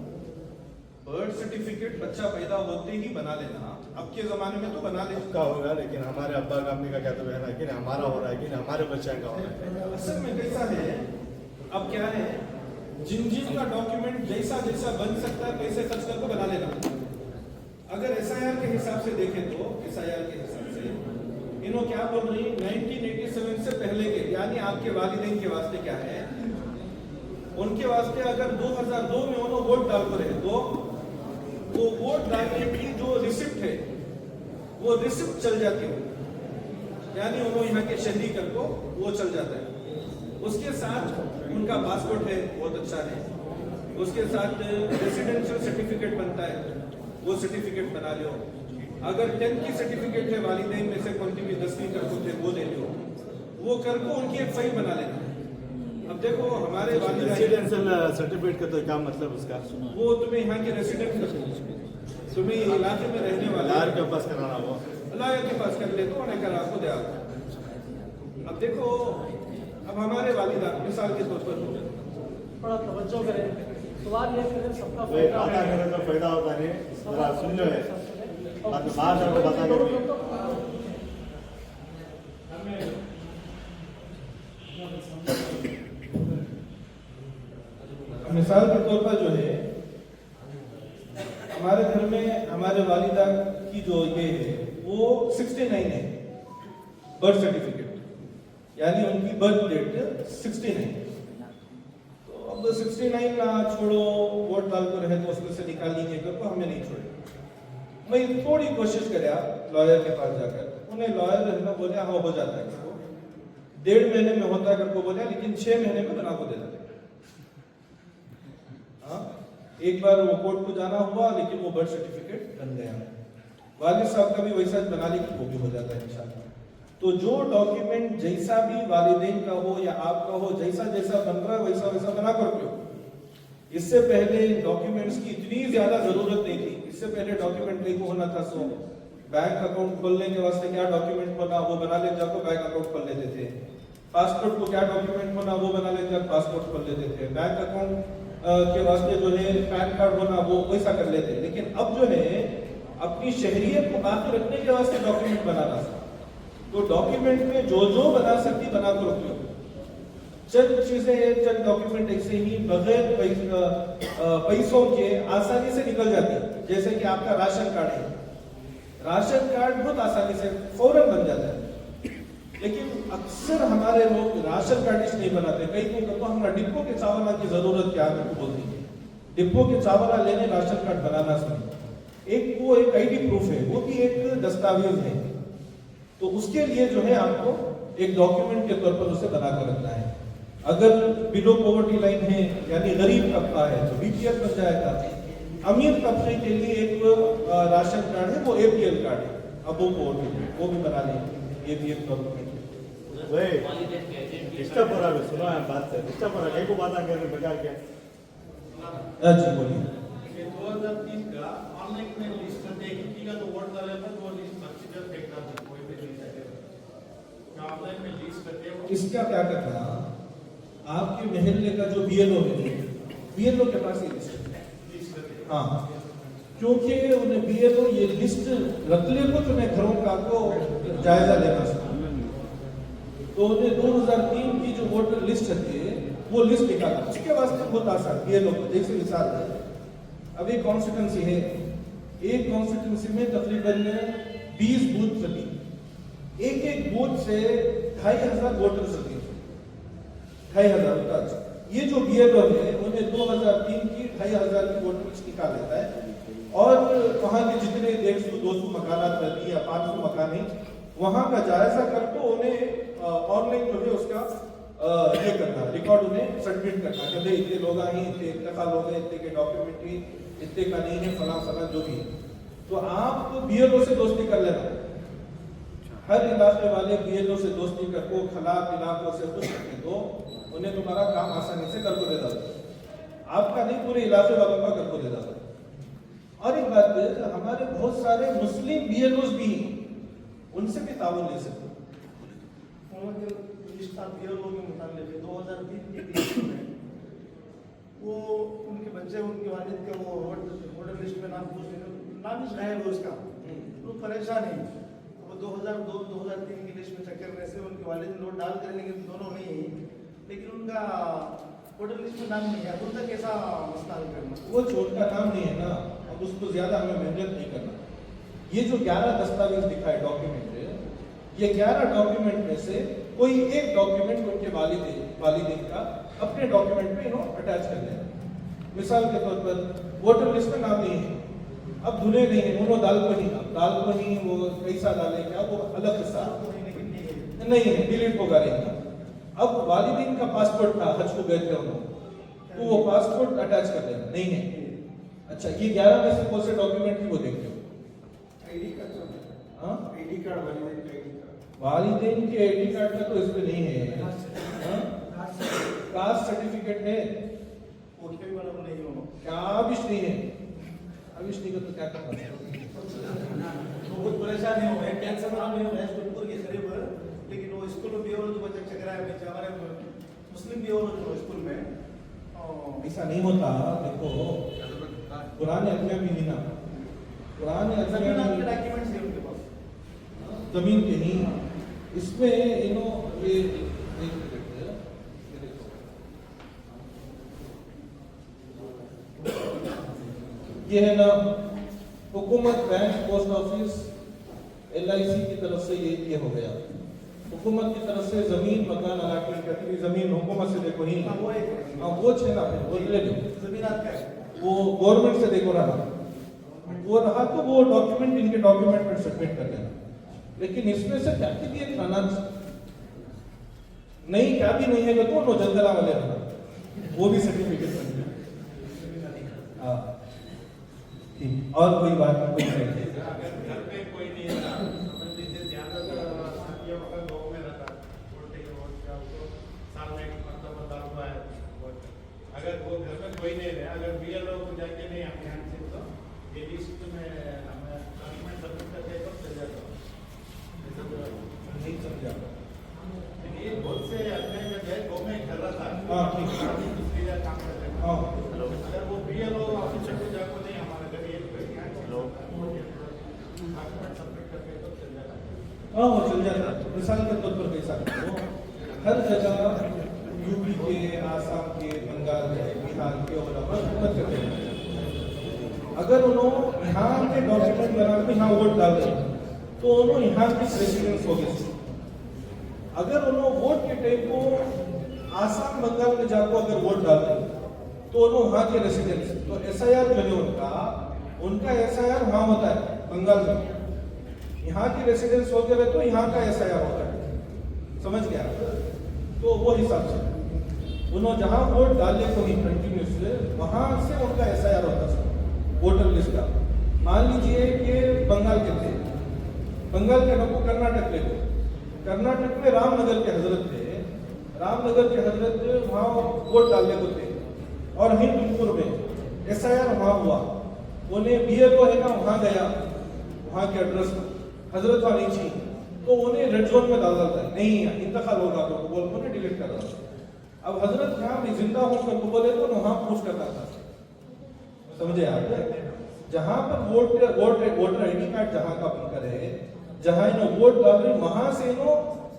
बर्थ सर्टिफिकेट बच्चा पैदा होते ही बना लेना, अब के जमाने में तो बना ले का होगा, लेकिन हमारे अब्बा का अम्मी का क्या तो कहना है कि नहीं हमारा हो रहा है कि नहीं हमारे बच्चे का हो रहा है। असल में कैसा है, अब क्या है, जिन का डॉक्यूमेंट जैसा जैसा बन सकता है पैसे खर्च करके बना लेना। अगर SIR के हिसाब से देखें तो SIR के हिसाब से इन्हों क्या बोल रही, 1987 से पहले के, यानी आपके वालिदैन के वास्ते क्या है, उनके वास्ते अगर 2002 में उन्होंने वोट डाल कर है, तो वो वोट डालने की जो रिसिप्ट है वो रिसिप्ट चल जाती है, यानी उन्होंने यहाँ के शहरी कर को वो चल जाता है। उसके साथ उनका पासपोर्ट है, बहुत अच्छा है, उसके साथ रेसिडेंशियल सर्टिफिकेट बनता है, वो सर्टिफिकेट बना लो। अगर 10th की सर्टिफिकेट है वालिदैन में से कौन भी 10वीं कर थे वो ले लो, वो कर को उनकी एक फाइल बना लेना। अब देखो हमारे रेसिडेंशियल सर्टिफिकेट का तो क्या मतलब उसका? वो तुम्हें यहाँ के रेसिडेंट, तुम्हें इलाके में रहने वाले लायर के पास कराना, वो लायर के पास कर ले तो उन्हें करा खुद आप। अब देखो, अब हमारे वालिदा मिसाल के तौर पर थोड़ा तवज्जो करें, सवाल ये करें सबका वही आता करें तो फायदा होता नहीं, जरा सुन लो है बात बाहर जाकर बता दो। मिसाल के तौर पर जो है हमारे घर में हमारे वालिदा की जो ये है वो 69 है बर्थ सर्टिफिकेट, यानी उनकी बर्थ डेट 69। तो अब 69 ना छोड़ो, वोट डाल कर रहे तो उसमें से निकाल लीजिए कर, तो हमें नहीं छोड़े। मैं थोड़ी कोशिश करे लॉयर के पास जाकर, उन्हें लॉयर रहना बोले हाँ हो जाता है, 1.5 महीने में होता है करको बोले, लेकिन 6 महीने में बना को दे देते। एक बार वो कोर्ट को जाना हुआ, लेकिन वो बर्थ सर्टिफिकेट बन गया। वालिद साहब का भी वैसा बना ली, वो भी हो जाता है इंशाल्लाह। तो जो डॉक्यूमेंट जैसा भी वालिदैन का हो या आपका हो, जैसा जैसा बन रहा है वैसा वैसा बना कर लो। इससे पहले डॉक्यूमेंट्स की इतनी ज्यादा जरूरत नहीं थी। इससे पहले डॉक्यूमेंट नहीं होना था, सो बैंक अकाउंट खोलने के वास्ते क्या डॉक्यूमेंट होना वो बना लेते, आपको बैंक अकाउंट खोल लेते थे। पासपोर्ट को क्या डॉक्यूमेंट होना वो बना लेते, पासपोर्ट खोल लेते थे। बैंक अकाउंट के वास्ते जो है पैन कार्ड होना वो वैसा कर लेते। लेकिन अब जो है अपनी शहरियत को बाकी रखने के वास्ते डॉक्यूमेंट बनाना, तो डॉक्यूमेंट में जो जो बना सकती बना कर रखो। चंद चीजें, चंद डॉक्यूमेंट ऐसे ही बगैर पैसों के आसानी से निकल जाती है। जैसे कि आपका राशन कार्ड है, राशन कार्ड बहुत आसानी से फौरन बन जाता है, लेकिन अक्सर हमारे लोग राशन कार्ड नहीं बनाते। कई को कहते हमारा डिपो के चावला की जरूरत क्या है बोलती है, डिपो के चावला लेने राशन कार्ड बनाना चाहिए। एक वो एक ID प्रूफ है, वो भी एक दस्तावेज है। तो उसके लिए जो है आपको एक डॉक्यूमेंट के तौर पर उसे बना कर रखना है। अगर बिलो पॉवर्टी लाइन है यानी गरीब तबका है तो BPL बन जाएगा। अमीर तबके के लिए एक राशन कार्ड है, वो APL कार्ड है, अब वो भी बना लेंगे, ये भी एक डॉक्यूमेंट है। डिस्टर्ब हो रहा है, सुनो है बात से डिस्टर्ब हो रहा है, को बात आगे बेकार क्या? जी बोलिए। 2003 का ऑनलाइन में लिस्ट देखी का तो वोट डाले था, वो लिस्ट कंसीडर देखना था, कोई भी लिस्ट है ऑनलाइन में लिस्ट करते हैं। इसका क्या करना, आपके महल्ले का जो BLO है, BLO के पास ही लिस्ट है। हाँ, क्योंकि उन्हें बीएलओ ये लिस्ट रख ले को तुम्हें घरों का को जायजा लेना था। तो उन्हें 2003 की जो वोटर लिस्ट है वो लिस्ट निकाला। उसके वास्ते बहुत आसान बीएलओ को, जैसे मिसाल है, अब एक कॉन्स्टिट्यूंसी है, एक कॉन्स्टिट्यूंसी में तकरीबन 20 बूथ सभी, एक एक बूथ से 2500 वोटर्स होते हैं, 2500 वोटर्स। ये जो बीएलओ है उन्हें 2003 की 2500 की वोटर लिस्ट निकाल लेता है और वहां के जितने 150-200 मकानात रहती या 500 मकान है वहां का जायजा करके उन्हें ऑनलाइन जो है उसका ये करना, रिकॉर्ड उन्हें सबमिट करना कि भाई इतने लोग आए, इतने इतने लोग हैं, इतने के डॉक्यूमेंट्री इतने का नहीं है, फला जो भी है। तो आप बीएलओ से दोस्ती कर लेना, हर इलाके वाले बीएलओ से दोस्ती करको खिलाफ इलाकों से कुछ करके दो, उन्हें तुम्हारा काम आसानी से करको दे दो, आपका नहीं पूरे इलाके वालों का करको दे दो। और एक बात है, हमारे बहुत सारे मुस्लिम बीएलओ भी उनसे भी ताउन ले सकते बीएलओ के मुताबिक 2003 की लिस्ट में वो उनके बच्चे उनके वालिद के वो वोटर लिस्ट में नाम गायब है उसका, वो परेशान है। वो 2002-2003 की लिस्ट में चक्कर में से उनके वालिद नोट डाल कर, लेकिन दोनों नहीं है, लेकिन उनका वोटर लिस्ट में नाम नहीं है। उनका कैसा मसला हल करना? वो छोटा काम नहीं है ना, अब उसको ज्यादा हमें मेहनत नहीं करना। ये जो 11 दस्तावेज दिखाए डॉक्यूमेंट, ये 11 डॉक्यूमेंट में से कोई एक डॉक्यूमेंट उनके वालिदैन का अपने डॉक्यूमेंट में अटैच कर देना। मिसाल के तौर पर वोटर लिस्ट में नाम नहीं है, अब धुले नहीं है, उन्होंने दाल को ही वो कैसा डालेगा वो अलग हिस्सा नहीं है, डिलीट होगा रहेगा। अब वालिदैन का पासपोर्ट था, हज को गए थे उन्होंने, तो वो पासपोर्ट अटैच कर देना, नहीं है। अच्छा, ये 11 में से कौन से डॉक्यूमेंट की वो देखते हो? आईडी कार्ड, वालिदैन के आईडी कार्ड का तो इसमें नहीं है। कास्ट सर्टिफिकेट है, क्या अविश नहीं है, अविश नहीं का तो क्या करना है? बहुत परेशान है, वो कैंसर नाम है राजपुर के करीब, लेकिन वो स्कूल में बीएलओ जो बच्चे चक्कर आए हैं हमारे मुस्लिम बीएलओ जो स्कूल में, ऐसा नहीं होता। देखो पुराने अध्याय भी नहीं ना, पुराने अध्याय डॉक्यूमेंट्स है उनके पास, जमीन के नहीं, इसमें ये है ना, हुकूमत, बैंक, पोस्ट ऑफिस, LIC की तरफ से ये हो गया। हुकूमत की तरफ से जमीन मकान अलाटमेंट करती हुई जमीन हुकूमत से देखो ही, वो छे ना, वो ले लो जमीनात का वो गवर्नमेंट से देखो रहा, वो रहा तो वो डॉक्यूमेंट इनके डॉक्यूमेंट में सबमिट कर देना। लेकिन इसमें से क्या के लिए खाना नहीं, क्या भी नहीं है तो नो जंगला वाले रहा, वो भी सर्टिफिकेट बन गया। हाँ, और कोई बात कोई नहीं। घर पे कोई नहीं है, समझ लीजिए ज्यादातर ये वक्त गाँव में रहता है, वोट का तो साल में एक मरतबा हुआ है। अगर वो घर में कोई नहीं रहे, अगर बीएलओ को जाके नहीं हम ध्यान से, तो ये लिस्ट में हमें डॉक्यूमेंट सबमिट करके तो चल जाता नहीं समझा, ये बहुत से अपने में गए गाँव में कर रहा था। हाँ, ठीक है। दूसरी जगह काम कर रहे हाँ, अगर वो बीएलओ ऑफिसर को जाकर नहीं हमारे घर ये डॉक्यूमेंट सबमिट करके तो चल जाता है। हाँ, वो चल जाता है। मिसाल के तौर पर कैसा करो, हर जगह यूपी के, आसाम के, बंगाल के, बिहार के और हुकूमत करते हैं। अगर उन्होंने यहाँ के डॉक्यूमेंट बना के यहाँ वोट डाल दिया तो उन्होंने यहाँ की रेसिडेंस हो गए। अगर उन्होंने वोट के टाइम को आसाम बंगाल में जाकर अगर वोट डाल दें तो उन्होंने वहाँ के रेसिडेंस, तो SIR जो है उनका SIR वहाँ होता है बंगाल में, यहाँ की रेसिडेंस हो गए तो यहाँ का SIR होता है, समझ गया? तो वो हिसाब से उन्होंने जहाँ वोट डाले को ही कंटिन्यूस वहाँ से उनका SIR होता है वोटर लिस्ट का। मान लीजिए कि बंगाल के थे, बंगाल के लोग कर्नाटक ले गए, कर्नाटक में रामनगर के हजरत थे, रामनगर के हजरत वहाँ वोट डालने को थे, और हिंदुपुर में SIR वहाँ हुआ, उन्हें BLO है ना वहाँ गया, वहाँ के एड्रेस हजरत वहाँ नहीं चाहिए, तो उन्हें रेड जोन में डाल देता है, नहीं इंतकाल होगा तो बोल को डिलीट कर रहा था। अब हजरत यहाँ मैं जिंदा हूँ करके बोले तो वहाँ पूछ करना था, समझे आप? जहां पर वोटर आईडी कार्ड जहां का बनकर है, जहां इन्हों वोट डाल रहे वहां से इन्हों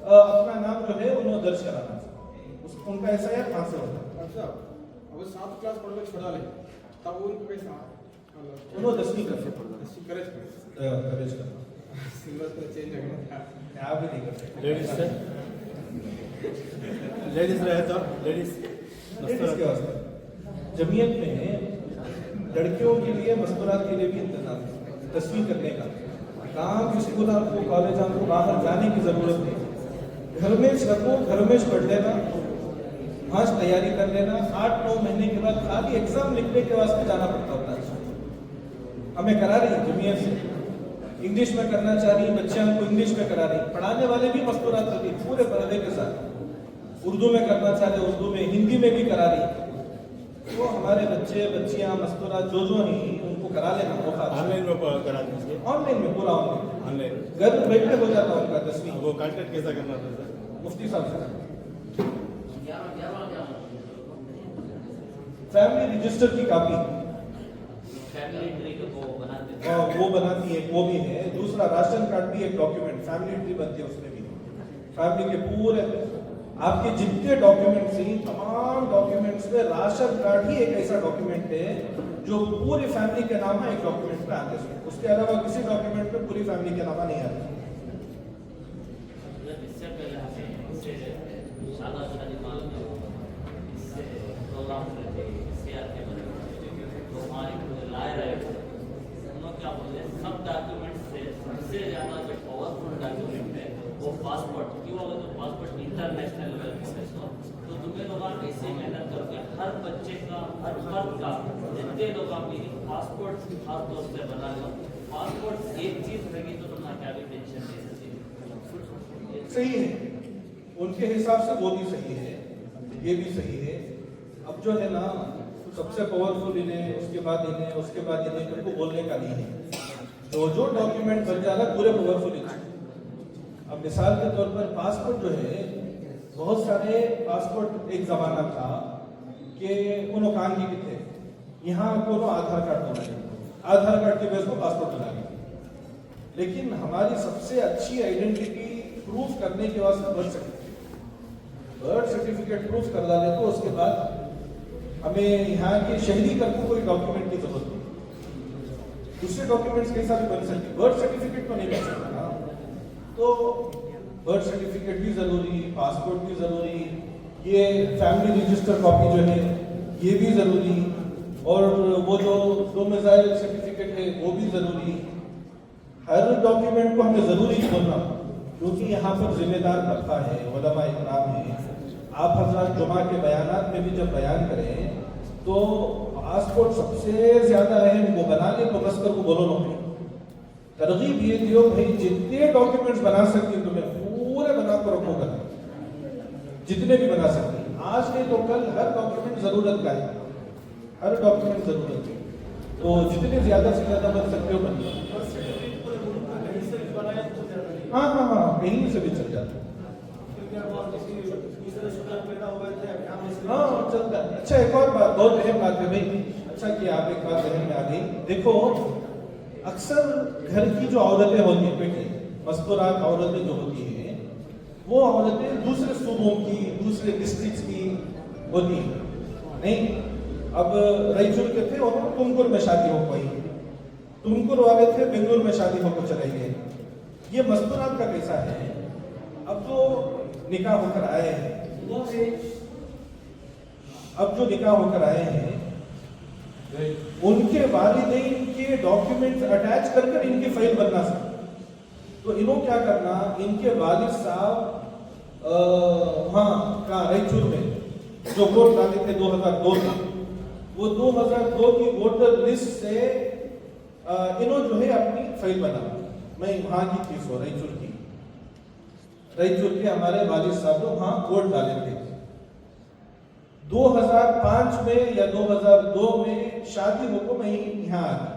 अपना नाम जो है उन्होंने दर्ज कराना उनका ऐसा है कहां से होता अच्छा अब 7 क्लास पढ़ के छोड़ा ले तब वो इनको कैसा उन्होंने 10वीं करके करेज करेज करना सिलेबस तो चेंज हो गया आप भी नहीं कर सकते। लेडीज से लेडीज रहे तो लेडीज इसके वास्ते जमीयत में लड़कियों के लिए मस्तूरात के लिए भी इंतजाम है, 10वीं करने का। कहाँ भी स्कूल आपको कॉलेज आपको बाहर जाने की जरूरत नहीं, घर में रखो, घर में पढ़ लेना, वहाँ से तैयारी कर लेना। 8-9 महीने के बाद खाली एग्जाम लिखने के वास्ते जाना पड़ता होता है। हमें करा रही जमीयत से इंग्लिश में करना चाह रही, बच्चे हमको इंग्लिश में करा रही, पढ़ाने वाले भी मस्तूरात करती पूरे पर्दे के साथ। उर्दू में करना चाह रहे उर्दू में, हिंदी में भी करा रही। तो हमारे बच्चे बच्चियां मस्तूरात जो ही उनको करा लेना मौका ऑनलाइन में करा दीजिए, ऑनलाइन में पूरा ऑनलाइन ऑनलाइन घर में बैठे हो जाता है उनका 10वीं। वो कांटेक्ट कैसा करना था सर? मुफ्ती साहब से फैमिली रजिस्टर की कापी फैमिली ट्री को बनाते हैं। वो बनाती है, वो भी है। दूसरा राशन कार्ड भी एक डॉक्यूमेंट, फैमिली ट्री बनती है उसमें भी। फैमिली के पूरे आपके जितने डॉक्यूमेंट्स हैं, तमाम डॉक्यूमेंट्स में राशन कार्ड ही एक ऐसा डॉक्यूमेंट है जो पूरी फैमिली के नाम एक डॉक्यूमेंट पे आते हैं। उसके अलावा किसी डॉक्यूमेंट पे पूरी फैमिली के नाम नहीं आते। इससे पहले हमें इससे शादी मालूम इससे प्रोग्राम रहते CR के बने तो हमारे लाए रहे हम लोग क्या बोलते हैं, सब डॉक्यूमेंट से सबसे ज़्यादा जो पावरफुल डॉक्यूमेंट है वो पासपोर्ट। क्यों होगा तो पासपोर्ट इंटरनेशनल लेवल पे तो तुम्हें लोग ऐसे मेहनत करके हर बच्चे का हर फर्द का जितने लोग मेरी पासपोर्ट खास तौर से बना लो। पासपोर्ट एक चीज़ रहेगी तो तुम्हारा क्या भी टेंशन नहीं सकती। सही है, उनके हिसाब से वो भी सही है, ये भी सही है। अब जो है ना सबसे पावरफुल इन्हें, उसके बाद इन्हें, उसके बाद इन्हें उनको बोलने का नहीं है। जो डॉक्यूमेंट बन जाता पूरे पावरफुल इन्हें। अब मिसाल के तौर पर पासपोर्ट जो है, बहुत सारे पासपोर्ट एक जमाना था कि उन्होंने काम की थे यहाँ को आधार कार्ड बना लिया, आधार कार्ड के बेस पर पासपोर्ट बना लिया। लेकिन हमारी सबसे अच्छी आइडेंटिटी प्रूफ करने के वास्ते बर्थ सर्टिफिकेट प्रूफ कर डाले तो उसके बाद हमें यहाँ के शहरी कर को कोई डॉक्यूमेंट की जरूरत नहीं। दूसरे डॉक्यूमेंट्स कैसा भी बन सकते, बर्थ सर्टिफिकेट तो नहीं बन सकता ना। तो बर्थ सर्टिफिकेट भी जरूरी, पासपोर्ट भी जरूरी, ये फैमिली रजिस्टर कॉपी जो है ये भी जरूरी, और वो जो डोमिसाइल सर्टिफिकेट है वो भी जरूरी। हर डॉक्यूमेंट को हमें जरूरी बोलना, क्योंकि यहाँ पर जिम्मेदार करता है, उलमा इकराम है। आप हजरात जुमा के बयानात में भी जब बयान करें तो पासपोर्ट सबसे ज्यादा अहम, वो बनाने को बस कर को बोलो ना। तरगीब ये दियो भाई जितने डॉक्यूमेंट्स बना सकती तुम्हें पूरे बना कर रखोगा, जितने भी बना सकती। आज नहीं तो कल हर डॉक्यूमेंट जरूरत का है, हर डॉक्यूमेंट जरूरत है। तो जितने ज्यादा से ज्यादा बन सकते हो बनिए। हाँ हाँ हाँ, कहीं से भी चल जाता है। हाँ चलता है। अच्छा एक और बात, बहुत अहम बात है भाई, अच्छा कि आप एक बात ध्यान में आ गई। देखो अक्सर घर की जो औरतें होती हैं बेटी, मस्तूरात औरतें जो होती हैं, वो औरतें दूसरे सूबों की, दूसरे डिस्ट्रिक्ट की होती हैं। नहीं, अब रायचूर के थे और तुमकुर में शादी हो पाई, तुमकुर वाले थे बेंगलुरु में शादी होकर चले गए। ये मस्तूरात का कैसा है, अब जो निकाह होकर आए हैं, अब जो निकाह होकर आए हैं उनके वालिदैन के डॉक्यूमेंट्स अटैच कर कर इनकी फाइल बनना सकते। तो इन्हों क्या करना, इनके वालिद साहब वहाँ का रायचूर में जो वोट डाले थे 2002 में, वो 2002 की वोटर लिस्ट से इन्हों जो है अपनी फाइल बना। मैं वहाँ की थी, सो रायचूर के हमारे वालिद साहब लोग वहाँ वोट डाले थे। 2005 में या 2002 में शादी होकर मैं यहाँ आ गया।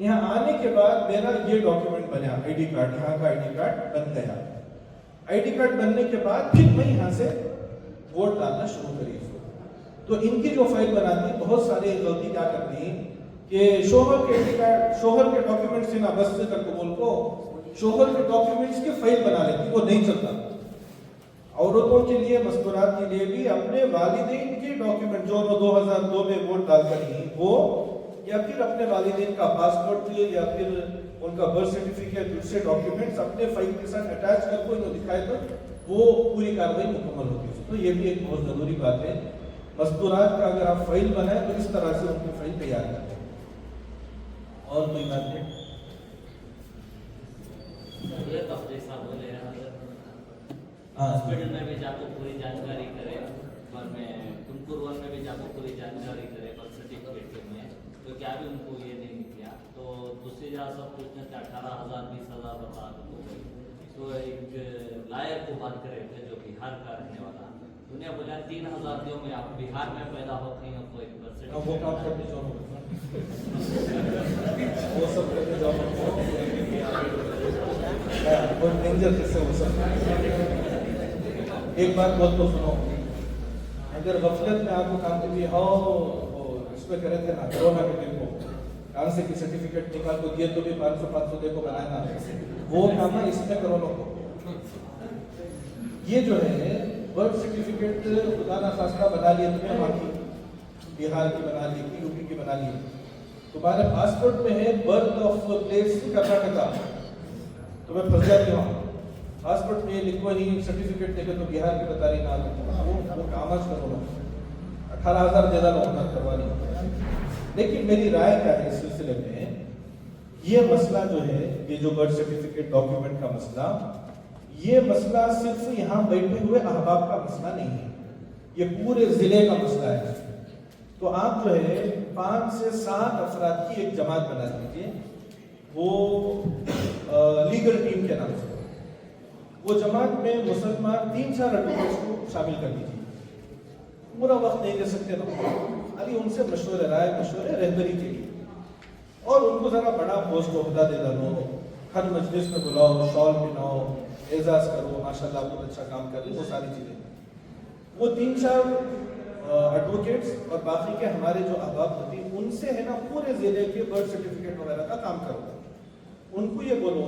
यहाँ आने के बाद मेरा ये डॉक्यूमेंट बना, आईडी कार्ड, यहाँ का आईडी कार्ड बन गया। आईडी कार्ड बनने के बाद फिर मैं यहाँ से वोट डालना शुरू करी। तो इनकी जो फाइल बनाती, बहुत सारे गलती क्या करती, कि शोहर के डॉक्यूमेंट्स से ना बस से करके बोल को शोहर के डॉक्यूमेंट्स के फाइल बना लेती, वो नहीं चलता। औरतों के लिए मस्तूरात के लिए भी अपने वालिदैन के डॉक्यूमेंट जो 2002 में वोट डालकर ही वो, या फिर अपने वालिदैन का पासपोर्ट या फिर उनका बर्थ सर्टिफिकेट, दूसरे डॉक्यूमेंट्स अपने फाइल के साथ अटैच करके इन्हें दिखाए तो वो पूरी कार्रवाई मुकम्मल होती है। तो ये भी एक बहुत जरूरी बात है। मस्तूरात का अगर आप फाइल बनाए तो इस तरह से उनकी फाइल तैयार करते हैं। और कोई बात नहीं? हॉस्पिटल में भी जाकर पूरी जानकारी करे और मैं तुमको वन में भी जाकर पूरी जानकारी करे बर्थ सर्टिफिकेट में, तो क्या भी उनको ये नहीं निकला तो दूसरी जगह सब पूछने थे 18,000 20,000 बता तो एक लायर को बात करे थे जो बिहार का रहने वाला, उन्हें बोला 3,000 दियो में आप बिहार में पैदा हो कहीं हो कोई बर्थ सर्टिफिकेट वो काम करने जाओ, वो सब करने जाओ, बहुत डेंजर कैसे हो सकता। एक बात बोल तो सुनो, अगर गफलत में आपको काम के लिए इसमें करे थे ना कोरोना के दिन को कहाँ से की सर्टिफिकेट निकाल को दिए तो भी 500 देखो बनाना, वो काम है इसमें कोरोना को। ये जो है बर्थ सर्टिफिकेट खुदा ना खास्ता बना लिए तुम्हें, वहाँ की बिहार की बना ली, यूपी की बना ली, तुम्हारे पासपोर्ट में है बर्थ ऑफ प्लेस कर्नाटका, तुम्हें फंस जाती वहाँ। पासपोर्ट में लिखो नहीं, सर्टिफिकेट देखे तो बिहार की बता रही ना, वो कामज करो, 18,000 ज्यादा लोग करवा रही। लेकिन मेरी राय क्या है इस सिलसिले में, ये मसला जो है, ये जो बर्थ सर्टिफिकेट डॉक्यूमेंट का मसला, ये मसला सिर्फ यहाँ बैठे हुए अहबाब का मसला नहीं है, ये पूरे जिले का मसला है। तो आप जो है 5 से 7 अफराद की एक जमात बना दीजिए, वो लीगल टीम के नाम से। वो जमात में मुसलमान 3-4 एडवोकेट्स को शामिल कर दीजिए। पूरा वक्त नहीं दे सकते तो अभी उनसे मशवरे रहबरी के लिए, और उनको जरा बड़ा पोस्ट ओहदा दे दो, हर मजलिस में बुलाओ, शॉल पहनाओ, एजाज करो, माशाल्लाह बहुत अच्छा काम कर रही, वो सारी चीजें। वो 3-4 एडवोकेट्स और बाकी के हमारे जो अहबाब होती है उनसे है ना पूरे जिले के बर्थ सर्टिफिकेट वगैरह का काम करो। उनको ये बोलो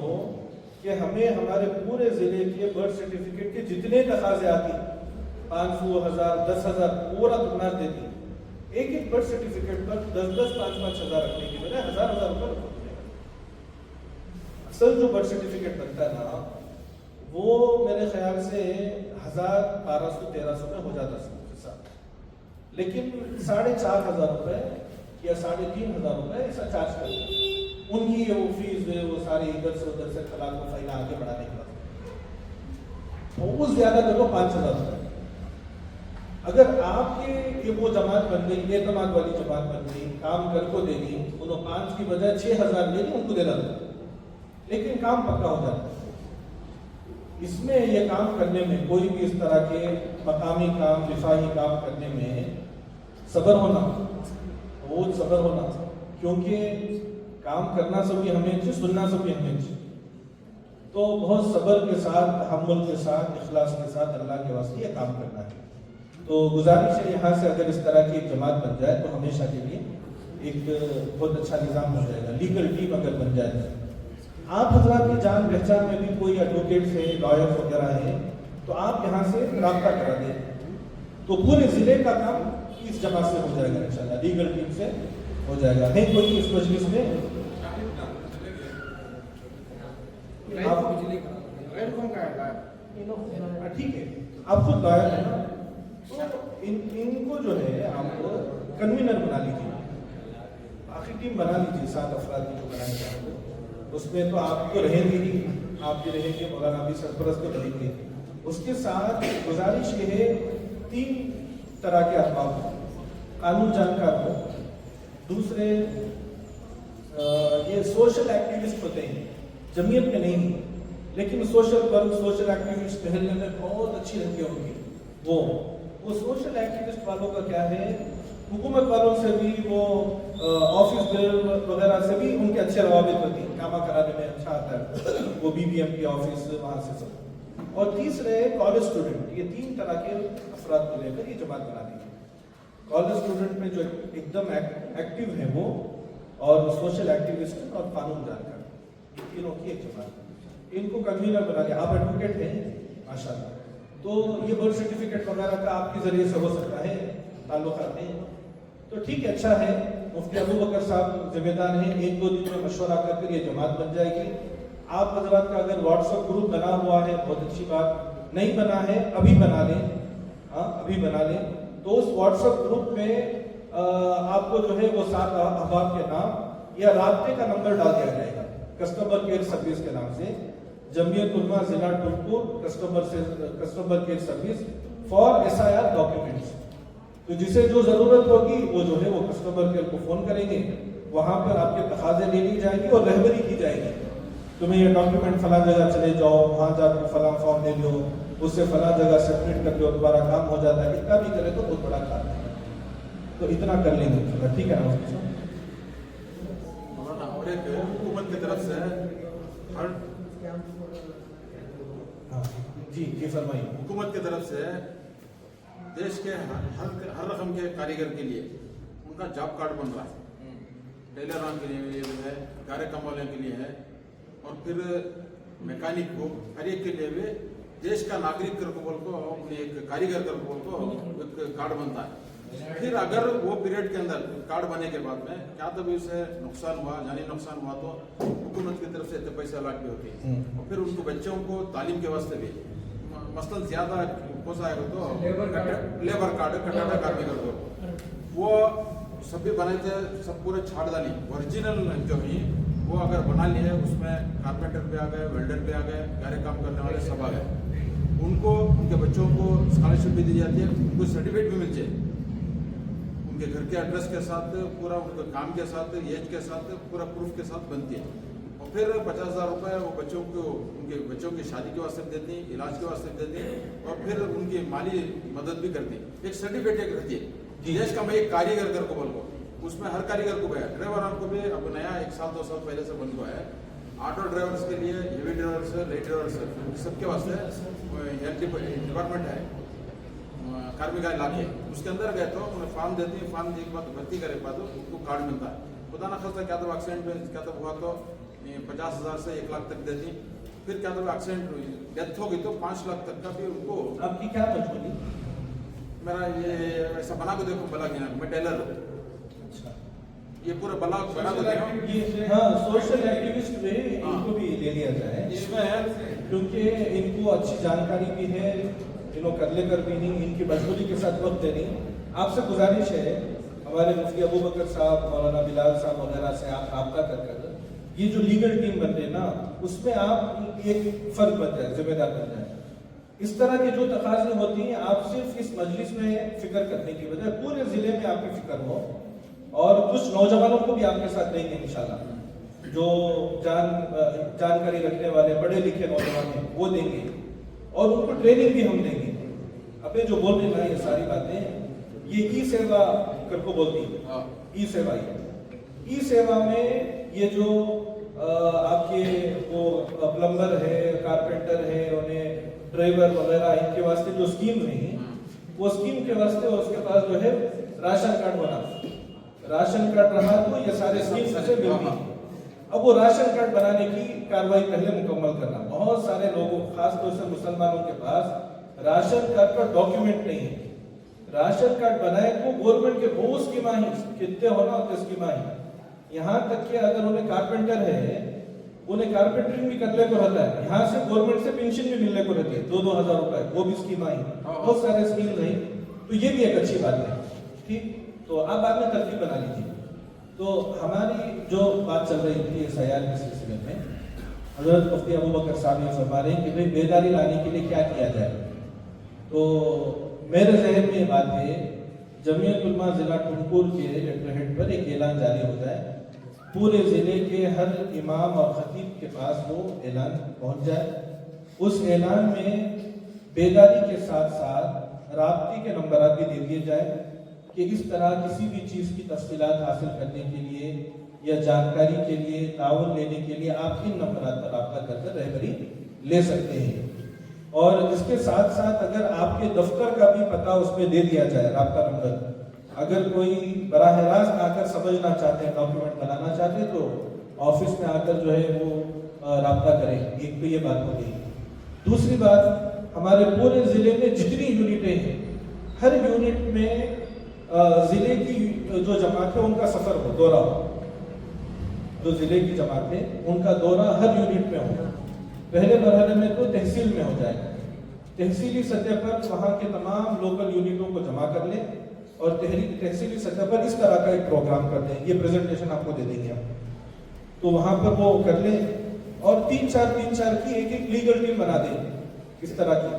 कि हमें हमारे पूरे जिले के बर्थ सर्टिफिकेट के जितने तकाजे आती 500, 1000, 10,000 पूरा दुनिया देती, एक बर्थ सर्टिफिकेट पर 10-10, 5-5 हज़ार रखने की बजाय 1,000 रुपये रखो। असल जो बर्थ सर्टिफिकेट बनता है ना, वो मेरे ख्याल से 1,000, 1,200, 1,300 में हो जाता है, लेकिन 4,500 रुपये या 3,500 रुपये ऐसा चार्ज करते हैं। उनकी वो फीस है, वो सारी इधर से उधर से खला को फाइल आगे बढ़ाने के बाद वो ज्यादा करो 5,000 रुपये। अगर आपके ये वो जमात बन गई, एतमाद वाली जमात बन गई, काम कर को देगी, उन्होंने 5 की बजाय 6,000 लेनी, उनको देना, लेकिन काम पक्का हो जाता है। इसमें ये काम करने में कोई भी इस तरह के मकामी काम, दिफाही काम करने में सब्र होना, बहुत सब्र होना, क्योंकि काम करना सभी हमें चाहिए, सुनना सभी हमें चाहिए। तो बहुत सब्र के साथ, तहम्मुल के साथ, इखलास के साथ अल्लाह के वास्ते ये काम करना है। तो गुजारिश है यहाँ से अगर इस तरह की एक जमात बन जाए तो हमेशा के लिए एक बहुत अच्छा निज़ाम हो जाएगा। लीगल टीम अगर बन जाए, आप हजरात की जान पहचान में भी कोई एडवोकेट्स है, लॉयर्स वगैरह है, तो आप यहाँ से रब्ता करा दें, तो पूरे जिले का काम इस जमात से हो जाएगा इंशाल्लाह, लीगल टीम से हो जाएगा। है कोई इस मजलिस में ठीक है, आप खुद लॉयर है ना, तो इनको जो है आपको कन्वीनर बना लीजिए, बाकी टीम बना लीजिए 7 अफराद की जो बनानी चाहिए। उसमें तो आप तो रहेंगे ही, आप भी रहेंगे, मौलाना भी सरपरस्त तो रहेंगे। उसके साथ गुजारिश ये है 3 तरह के अहबाब, कानून जानकार हो, दूसरे ये सोशल एक्टिविस्ट होते हैं, जमीयत में नहीं लेकिन सोशल वर्क, सोशल एक्टिविस्ट टहलने में बहुत अच्छी रहती है उनकी, वो सोशल एक्टिविस्ट वालों का क्या है, हुकूमत वालों से भी, वो ऑफिस वगैरह से भी उनके अच्छे रवाबित होती हैं, कामा कराने में अच्छा आता है, वो BBMP ऑफिस वहाँ से सब। और तीसरे कॉलेज स्टूडेंट, ये 3 तरह के अफराद को लेकर ये जमात बना दी है। कॉलेज स्टूडेंट में जो एकदम एक्टिव है वो, और सोशल एक्टिविस्ट और कानून जानकार, तीनों की एक जमात। इनको कन्वीनर बना लिया। आप एडवोकेट हैं माशाल्लाह, तो ये बर्थ सर्टिफिकेट वगैरह का आपके जरिए से हो सकता है, ताल्लुकात हैं, तो ठीक है, अच्छा है। मुफ्ती अबू बकर साहब जिम्मेदार हैं, 1-2 दिन में मशवरा करके ये जमात बन जाएगी। आप हजरात का अगर व्हाट्सएप ग्रुप बना हुआ है बहुत अच्छी बात, नहीं बना है अभी बना लें, हाँ अभी बना लें। तो उस व्हाट्सएप ग्रुप में आपको जो है वो 7 अहबाब के नाम या राब्ते का नंबर डाल दिया जाएगा कस्टमर केयर सर्विस के नाम से, जमीयत उलमा जिला Tulpur customer care service for SIR documents. तो जिसे जो जरूरत होगी वो जो है वो कस्टमर केयर को फोन करेंगे, वहां पर आपके तकाजे ले ली जाएंगी और रहबरी की जाएगी। तुम्हें ये डॉक्यूमेंट फला जगह चले जाओ, वहां जाकर फला फॉर्म ले लो, उससे फला जगह सबमिट कर लो, दोबारा काम हो जाता है। इतना भी करे तो बहुत बड़ा काम है, तो इतना कर लेंगे, ठीक है ना। और एक हुकूमत की तरफ से हर जी फरमाइए। हुकूमत की तरफ से देश के हर रकम के कारीगर के लिए उनका जॉब कार्ड बन रहा है। टेलरों के लिए भी है, गारे कम वालों के लिए है, और फिर मैकेनिक को हर एक के लिए भी देश का नागरिक कर बोल को अपने एक कारीगर कर बोल को एक कार्ड बनता है। फिर अगर वो पीरियड के अंदर कार्ड बनने के बाद में क्या तभी उसे नुकसान हुआ, जानी नुकसान हुआ, तो हुकूमत की तरफ से इतने पैसे अलॉट भी होती है। और फिर उनको बच्चों को तालीम के वास्ते भी मसलन ज्यादा पोसाएगा तो लेबर कार्ड कटाटा कार्मिक को वो सब भी बनाए थे, सब पूरे छाड़ डाली ओरिजिनल जो है वो अगर बना लिए, उसमें कारपेंटर भी आ गए, वेल्डर भी आ गए, गारे काम करने वाले सब आ गए। उनको उनके बच्चों को स्कॉलरशिप भी दी जाती है, उनको सर्टिफिकेट भी मिलते हैं उनके घर के एड्रेस के साथ, पूरा उनके काम के साथ, एज के साथ, पूरा प्रूफ के साथ बनती है। और फिर 50,000 रुपये वो बच्चों को उनके बच्चों की शादी के वास्ते देती हैं, इलाज के वास्ते देती हैं, और फिर उनकी माली मदद भी करती है। एक सर्टिफिकेट एक रहती है देश का, मैं एक कारीगर कर को बोल को, उसमें हर कारीगर को गया, ड्राइवर को भी अब नया 1 साल 2 साल पहले से बंद हुआ है। ऑटो ड्राइवर्स के लिए, हेवी ड्राइवर्स, लाइट ड्राइवर्स, सबके वास्ते डिपार्टमेंट है कार्मिक इलाके, उसके अंदर गए तो उन्हें फॉर्म देती है, फॉर्म एक बात भर्ती करे बाद उनको कार्ड मिलता है। खुदा ना खास्ता क्या तो एक्सीडेंट में क्या तो हुआ तो 50,000 से 1 लाख तक देती, फिर क्या तो एक्सीडेंट डेथ हो गई तो 5 लाख तक का भी उनको। आपकी क्या मजबूरी? मेरा ये ऐसा बना को देखो, बला गिना मैं टेलर हूँ, ये पूरा बना को देखो। हाँ, सोशल एक्टिविस्ट में इनको भी ले लिया जाए इसमें, क्योंकि इनको अच्छी जानकारी भी है, इन्हों कर लेकर भी नहीं, इनकी मजबूरी के साथ वक्त देनी। आपसे गुजारिश है हमारे मुफ्ती अबू बकर साहब, मौलाना बिलाल साहब वगैरह से आप रब्ता कर ये जो लीगल टीम बन रही है ना, उसमें आप एक फर्क बन जाए, जिम्मेदार बन जाए। इस तरह की जो तकाज़े होती हैं, आप सिर्फ इस मजलिस में फिक्र करने की बजाय पूरे जिले में आपकी फिक्र हो, और कुछ नौजवानों को भी आपके साथ देंगे इंशाल्लाह, जो जानकारी रखने वाले पढ़े लिखे नौजवान हैं वो देंगे, और उनको ट्रेनिंग भी हम देंगे। अपने जो बोल रहे हैं ये सारी बातें, ये ई सेवा करको बोलती है, ई सेवा ई सेवा में ये जो आपके वो प्लम्बर है, कारपेंटर है, उन्हें ड्राइवर वगैरह, इनके वास्ते जो स्कीम रही, वो स्कीम के वास्ते उसके पास जो है राशन कार्ड बना, राशन कार्ड रहा तो ये सारे स्कीम से मिलती। अब वो राशन कार्ड बनाने की कार्रवाई पहले मुकम्मल करना। बहुत सारे लोगों, खासतौर से मुसलमानों के पास राशन कार्ड का डॉक्यूमेंट नहीं है। राशन कार्ड बनाए तो गवर्नमेंट के बहुत स्कीम ही कितने होना होते स्कीम ही, यहाँ तक कि अगर उन्हें कारपेंटर है, उन्हें कारपेंटरिंग भी करने को रहता है, यहाँ से गवर्नमेंट से पेंशन भी मिलने को रहती है 2-2 हज़ार रुपए, वो भी स्कीम आई, बहुत सारे स्कीम रही। तो ये भी एक अच्छी बात है, ठीक। तो आप बाद में तरकीब बना लीजिए। तो हमारी जो बात चल रही थी SIR के सिलसिले में, हज़रत मुफ्ती अबू बकर साहब ये फरमा रहे हैं कि भाई बेदारी लाने के लिए क्या किया जाए। तो मेरे जहन में ये बात है, जमीयत उलमा जिला टुमकुर के लेटरहेड पर एक ऐलान जारी हो जाए, पूरे ज़िले के हर इमाम और खतीब के पास वो ऐलान पहुंच जाए। उस ऐलान में बेदारी के साथ साथ राब्ते के नंबर भी दे दिए जाए कि इस तरह किसी भी चीज़ की तफसीलात हासिल करने के लिए या जानकारी के लिए, ताउन लेने के लिए आप इन नंबर पर रब्ता कर रहबरी ले सकते हैं। और इसके साथ साथ अगर आपके दफ्तर का भी पता उसमें दे दिया जाए, रब्ता नंबर, अगर कोई बराह रास्त आकर समझना चाहते हैं, डॉक्यूमेंट बनाना चाहते हैं, तो ऑफिस में आकर जो है वो राब्ता करें। एक तो ये बात हो गई। दूसरी बात, हमारे पूरे ज़िले में जितनी यूनिटें हैं, हर यूनिट में ज़िले की जो जमात है उनका सफ़र हो, दौरा हो। जो ज़िले की जमात है उनका दौरा हर यूनिट में हो। पहले मरहले में तो तहसील में हो जाएगा। तहसीली सतह पर वहाँ के तमाम लोकल यूनिटों को जमा कर लें और तहसीली सतह पर इस तरह का एक प्रोग्राम कर दें। ये प्रेजेंटेशन आपको दे देंगे हम, तो वहाँ पर वो कर लें और 3-4 की एक लीगल टीम बना दें इस तरह की,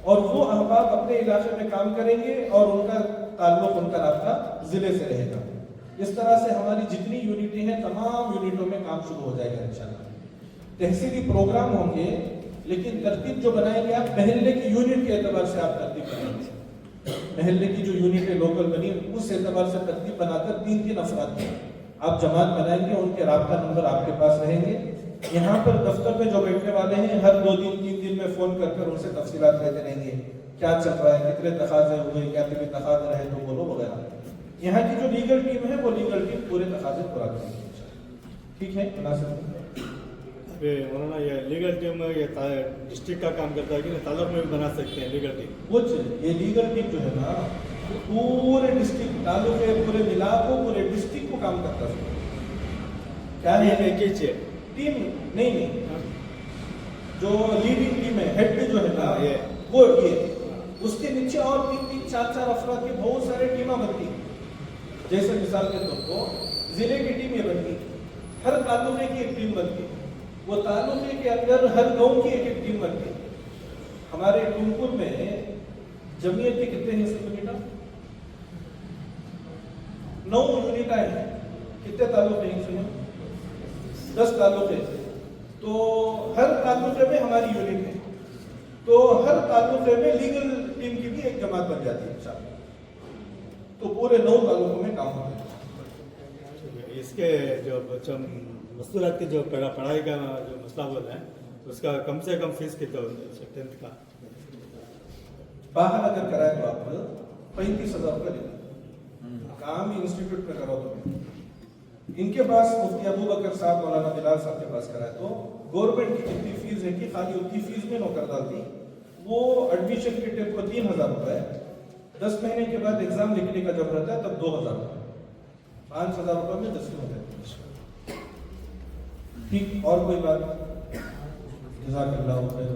और वो अहबाब अपने इलाके में काम करेंगे और उनका ताल्लुक, उनका राब्ता ज़िले से रहेगा। इस तरह से हमारी जितनी यूनिटें हैं तमाम यूनिटों में काम शुरू हो जाएगा इंशाल्लाह। तहसीली प्रोग्राम होंगे, लेकिन तरतीब जो बनाएंगे आप महल्ले की यूनिट के एतबार से आप तरतीब बनाएंगे। महल्ले की जो यूनिटें लोकल बनी उस एतबार से तरतीब बनाकर 3-3 अफराद की आप जमात बनाएंगे, उनके राब्ता नंबर आपके पास रहेंगे। यहाँ पर दफ्तर में जो बैठने वाले हैं हर 2 दिन 3 दिन में फ़ोन कर उनसे तफसीलात लेते रहेंगे, क्या चल रहा है, कितने तकाजे हुए, क्या कितने तकाजे रहे तो बोलो वगैरह। यहाँ की जो लीगल टीम है वो लीगल टीम पूरे तकाजे पूरा करेगी। ठीक है, मुनासिब। मौलाना ये लीगल टीम ये डिस्ट्रिक्ट का काम करता है कि तालुक में भी बना सकते हैं लीगल टीम? कुछ ये लीगल टीम जो है ना पूरे डिस्ट्रिक्ट तालुक है, पूरे जिला को, पूरे डिस्ट्रिक्ट को काम करता है। क्या है टीम नहीं, जो लीडिंग टीम है, हेड जो है ना ये वो ये, उसके नीचे और 3-3, 4-4 अफराद की बहुत सारे टीमें बनती। जैसे मिसाल के तौर पर जिले की टीम ये बनती, हर तालुके की एक टीम बनती, वो तालुके के अंदर हर गांव की एक टीम बनती। हमारे टुमकुर में जमीयत के कितने हैं यूनिट? 9 यूनिट हैं। कितने तालुके हैं सुनो? 10 तालुके। तो हर तालुके में हमारी यूनिट है, तो हर तालुके में लीगल टीम की भी एक जमात बन जाती है इंशाल्लाह। तो पूरे 9 तालुकों में काम होता है। इसके जो बच्चों मस्तूरात की जो पढ़ाई का जो मसला बोल रहे हैं, उसका कम से कम फीस कितना होता है 10th का? बाहर अगर कराए तो आप 35,000 रुपये लेंगे। काम इंस्टीट्यूट में करो तो इनके पास मुफ्ती अबू बकर साहब, मौलाना बिलाल साहब के पास कराए तो गवर्नमेंट की जितनी फीस है कि खाली उतनी फीस में नौकर डालती। वो एडमिशन के टेप को 3,000 रुपये, 10 महीने के बाद एग्जाम लिखने का जब रहता है तब 2,000 रुपये, 5,000 रुपये में 10 हो जाते। ठीक, और कोई बात? जज़ाकल्लाहु खैर।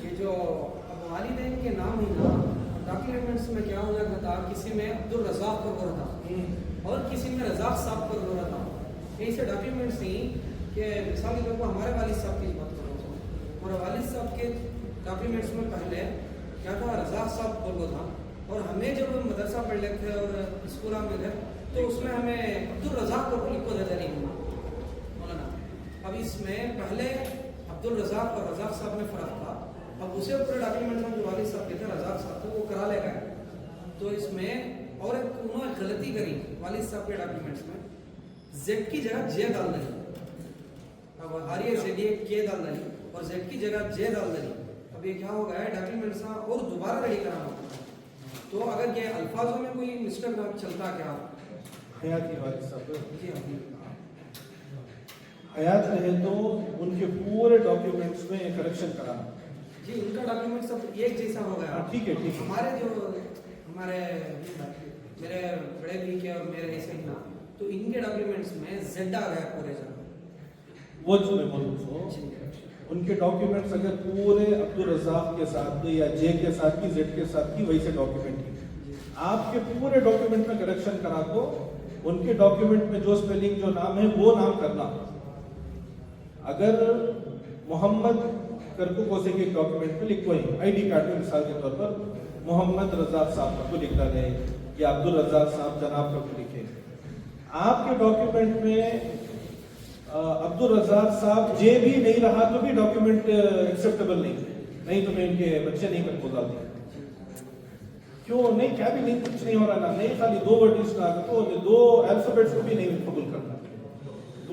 ये जो अब वालिदैन के नाम ही ना डॉक्यूमेंट्स में क्या हो जाता था, किसी में अब्दुल रज़ाक पर हो रहा था और किसी में रज़ाक साहब पर हो रहा था। ऐसे डॉक्यूमेंट्स नहीं कि मिसाल के तौर पर हमारे वालिद साहब की बात कर रहा हूँ। हमारे वालिद साहब के डॉक्यूमेंट्स में पहले क्या था, रज़ाक साहब बोलो था, और हमें जब मदरसा पढ़ लेते थे और स्कूल में गए तो उसमें हमें अब्दुल रज़ाक को लिखो देते नहीं मौलाना। अब इसमें पहले अब्दुल रज़ाक और रज़ाक साहब में फ़र्क था। अब उसे पूरे डॉक्यूमेंट में जो वालिद साहब के थे, रज़ाक साहब थे, वो करा ले गए। तो इसमें और एक उन्होंने गलती करी वालिद साहब के डॉक्यूमेंट्स में, जेड की जगह जे डाल दी। अब आर्य से लिए के डाल दी और जेड की जगह जे डाल दी। अब ये क्या हो गया है, डॉक्यूमेंट्स और दोबारा रेडी कराना होता है। तो अगर ये अल्फाजों में कोई मिस्टेक चलता क्या? हयाती वालिद साहब जी हाँ, हयात रहे तो उनके पूरे डॉक्यूमेंट्स में करेक्शन कराना जी, उनका डॉक्यूमेंट सब एक जैसा हो गया। ठीक है, ठीक है। हमारे जो हमारे मेरे बड़े भी के और मेरे ऐसे ही ना, तो इनके डॉक्यूमेंट्स में जेड आ गया पूरे जगह। वो जो मैं बोलूँ उनके डॉक्यूमेंट्स अगर पूरे अब्दुल रज़ाक के साथ या जे के साथ की, जेड के साथ की, वैसे डॉक्यूमेंट की आपके पूरे डॉक्यूमेंट में करेक्शन करा को उनके डॉक्यूमेंट में जो स्पेलिंग, जो नाम है वो नाम करना। अगर मोहम्मद करको कोसे के डॉक्यूमेंट में लिखो ही आईडी कार्ड में मिसाल के तौर पर मोहम्मद रज़ाक साहब का लिख डाले या अब्दुल रज़ाक साहब जनाब का लिखे। आपके डॉक्यूमेंट में अब्दुल रज़ाक साहब जे भी नहीं रहा तो भी डॉक्यूमेंट एक्सेप्टेबल नहीं तो मैं इनके बच्चे नहीं कर बोला दिया। क्यों नहीं, क्या भी नहीं, कुछ नहीं हो रहा ना, नहीं खाली 2 वर्ड इसका तो 2 अल्फाबेट्स को भी नहीं कबूल करना।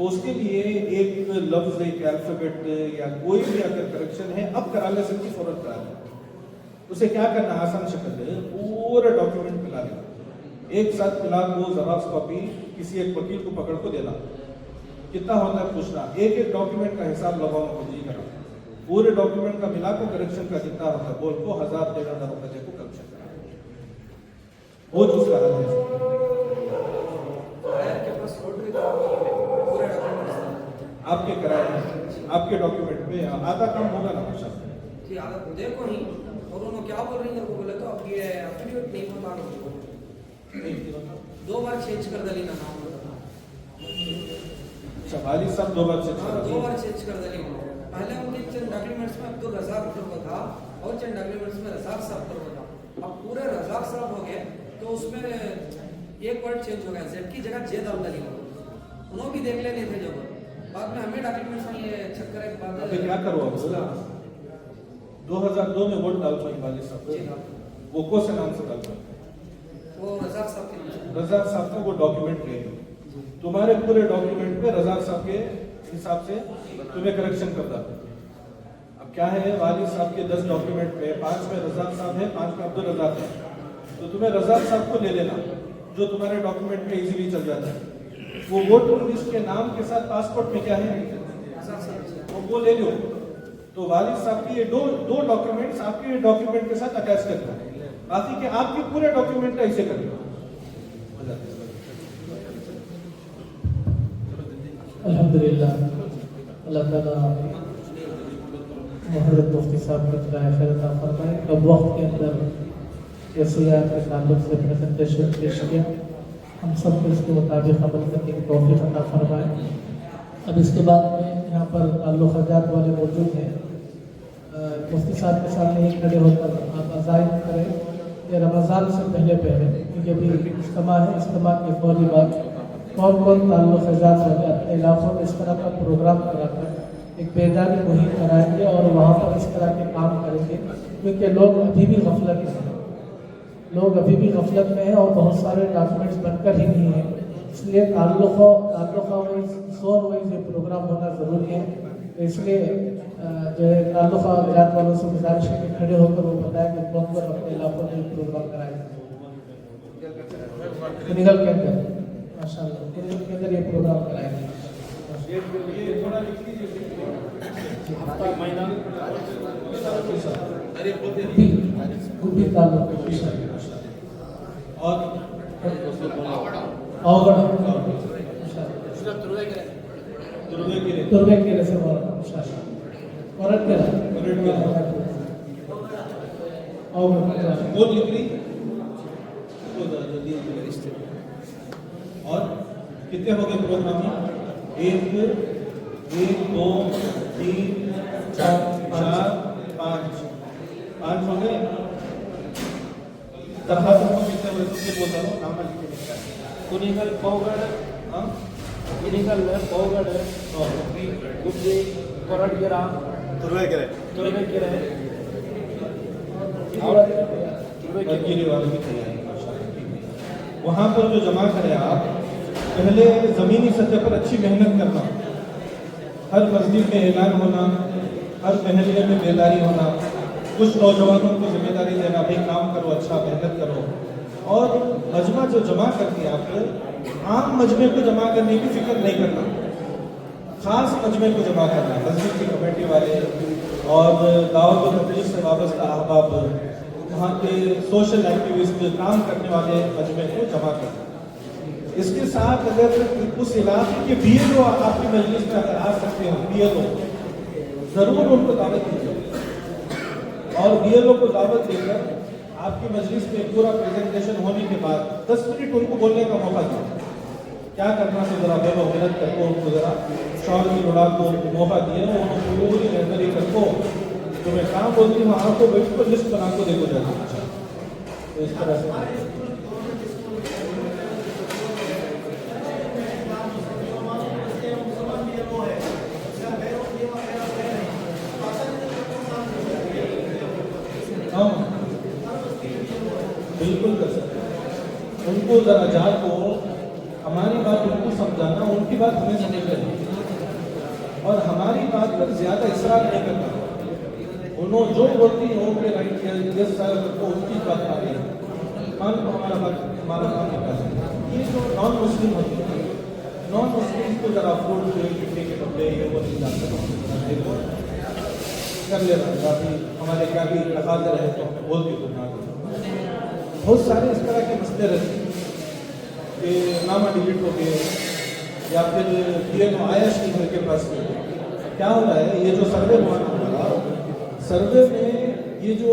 तो उसके लिए एक लफ्ज, एक अल्फाबेट या कोई भी अगर करेक्शन है अब कराने से फौरन करा लें। उसे क्या करना, आसान शक्ल है, पूरा डॉक्यूमेंट मिला लेना, एक साथ मिला को ज़ेरॉक्स कॉपी किसी एक वकील को पकड़ को देना, कितना होता है पूछना, एक एक डॉक्यूमेंट का हिसाब लगाओ खुद ही करा, पूरे डॉक्यूमेंट का मिला को करेक्शन का कितना होता है बोल को 1000-1500 रुपए को करेक्शन करा वो चीज का हल है। के पास नोटरी पूरे डॉक्यूमेंट्स आपके कराए आपके डॉक्यूमेंट में आधा काम होगा ना कुछ कि आदत देखो ही, और उन्होंने क्या बोल रही है को बोले तो अब ये एफिडेविट नहीं होता ना, 2 बार चेंज कर दली ना नाम वालिद साहब 2 बार चेंज हाँ 2 बार चेंज कर दली। पहले उनके चंद डॉक्यूमेंट्स में अब्दुल रज़ाक को था और चंद डॉक्यूमेंट्स में रज़ाक साहब को था। अब पूरे रज़ाक साहब हो गए तो उसमें एक वर्ड चेंज हो गया, जेड की जगह जे डाल दली, उन्होंने भी देख लेने थे जब बाद में हमें डॉक्यूमेंट्स में ये चक्कर एक बात अभी क्या करो अब 2002 में वोट डाल पाई वालिद साहब वो कौन से नाम से डाल पाए, वो रज़ाक साहब के रज़ाक साहब का वो डॉक्यूमेंट ले लो, तुम्हारे पूरे डॉक्यूमेंट में रज़ाक साहब के हिसाब से तुम्हें करेक्शन करना। अब क्या है, वालिद साहब के 10 डॉक्यूमेंट पे 5 में रज़ाक साहब है, 5 में अब्दुल रज़ाक है, तो तुम्हें रज़ाक साहब को ले लेना जो तुम्हारे डॉक्यूमेंट में इजीली चल जाता है। वो वोटर लिस्ट के नाम के साथ पासपोर्ट में क्या है वो ले लो, तो वालिद साहब की ये दो डॉक्यूमेंट्स आपके डॉक्यूमेंट के साथ अटैच करना है, बाकी के आपके पूरे डॉक्यूमेंट का ऐसे करना। अल्हम्दुलिल्लाह, अल्लाह ताला मुहर्रम मुफ्ती साहब को खैर अता फरमाए। कब वक्त के अंदर एशिया के ताल्लुक से प्रेजेंटेशन पेश किया, हम सब को इसके मुताबिक अमल करने की तौफीक अता फरमाए। अब इसके बाद में यहाँ पर ताल्लुकात वाले मौजूद हैं, मुफ्ती साहब के सामने ही खड़े होकर आप अज़ाइन करें कि रमज़ान से पहले क्योंकि अभी इज्तिमा है, इज्तिमा की फौरी बाद कौन कौन ताल्लुकात वाले अपने इलाकों में इस तरह का प्रोग्राम कराकर एक बेदारी मुहिम कराएंगे और वहाँ पर इस तरह के काम करेंगे, क्योंकि लोग अभी भी गफलत में हैं, लोग अभी भी गफलत में हैं और बहुत सारे डॉक्यूमेंट्स बनकर ही नहीं हैं, इसलिए ताल्लुका वाइज जोन वाइज ये प्रोग्राम होना ज़रूरी है। तो इसलिए जो है ताल्लुकात वालों से गुजारिश है कि खड़े होकर वो बताएं कि कौन कौन अपने इलाकों में प्रोग्राम कराएंगे। निगल के अंदर माशाअल्लाह के अंदर ये प्रोग्राम कराएंगे। तुर्बे के रसे और कितने हो गए प्रोग्राम? 1 2 3 4 5 हो गए। दरखास्त को कितने हुए तुझे बोलता हूँ, नाम लिख के कुनिकल पौगड़, कुनिकल पौगड़, गुब्बी कोरटगिरा, तुर्वेकेरे वाले भी तैयारी। वहाँ पर जो जमा करें आप, पहले ज़मीनी सतह पर अच्छी मेहनत करना, हर मस्जिद में ऐलान होना, हर महल्ले में बेदारी होना, कुछ नौजवानों को जिम्मेदारी देना, भाई काम करो, अच्छा मेहनत करो, और मजमा जो जमा करके आप आम मजमे को जमा करने की फिक्र नहीं करना, खास मजमे को जमा करना, मस्जिद की कमेटी वाले और दावत और तबलीग से वाबस्ता अहबाब, वहाँ के सोशल एक्टिविस्ट, काम करने वाले मजमे को जमा करना। इसके साथ अगर उस इलाके के BLO आपकी मजलिस में अगर आ सकते हो, BLO ज़रूर उनको दावत दीजिए, और BLO को दावत देकर आपकी मजलिस में पूरा प्रेजेंटेशन होने के बाद 10 मिनट उनको बोलने का मौका दिया, क्या करना से जरा बेलो मेहनत करको, उनको जरा शौर की लुड़ा को मौका दिया, उनको पूरी रहनरी करको, तो मैं काम बोलती हूँ आपको बिल्कुल लिस्ट बना को देखो जाती। तो इस तरह से बिल्कुल कर सकते हैं। उनको जरा जाको हमारी बात उनको समझाना, उनकी बात हमें समझ लेनी और हमारी बात पर ज़्यादा इसरार नहीं करना। उन्होंने जो बोलती हैं ओके राइट यस सर, तो उनकी बात आ रही है, मान लो हमारा काम निकल है। ये जो नॉन मुस्लिम होते हैं, नॉन मुस्लिम को जरा फूड मिट्टी के कपड़े ये वो नहीं जानते कर ले रहा है, हमारे क्या भी तकाज़े रहे तो हमें बोल दी तो ना। बहुत सारे इस तरह के मसले रहते हैं कि नामा डिलीट हो गए या फिर DNO आया नहीं घर के पास में। क्या हो रहा है, ये जो सर्वे हुआ हमारा, सर्वे में ये जो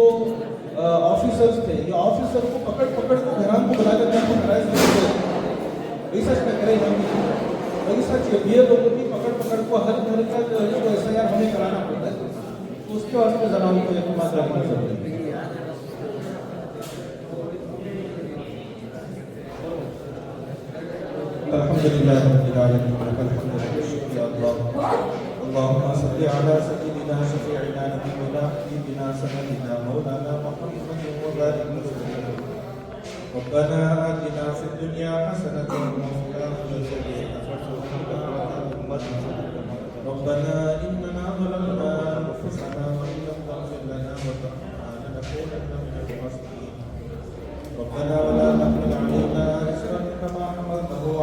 ऑफिसर्स थे, ये ऑफिसर को पकड़ को घरान को बुला करके आपको कराए रिसर्च में करें हम रिसर्च ये लोगों की पकड़ को हर घर का जो SIR हमें कराना पड़ता है, तो उसके वास्ते जरा उनको एतमाद करना चाहिए। अल्हम्दुलिल्लाह रब्बिल आलमीन वलकल हम्दु या अल्लाह। अल्लाहुम्मा सल्लि अला सय्यिदिना शफीइना नबीना हबीबिना सय्यिदिना मौलाना मुहम्मद व बारिक वसल्लम। रब्बना आतिना फिद दुनिया हसनतन व फिल आखिरति हसनतन व qina adhaban nar। रब्बना इन्नना ज़लमना अनफुसना व इन लम तग़फिर लना व तरहमना लनकूनन्ना मिनल ख़ासिरीन। रब्बना व ला तहमिल अलैना इसरन कमा हमलतहु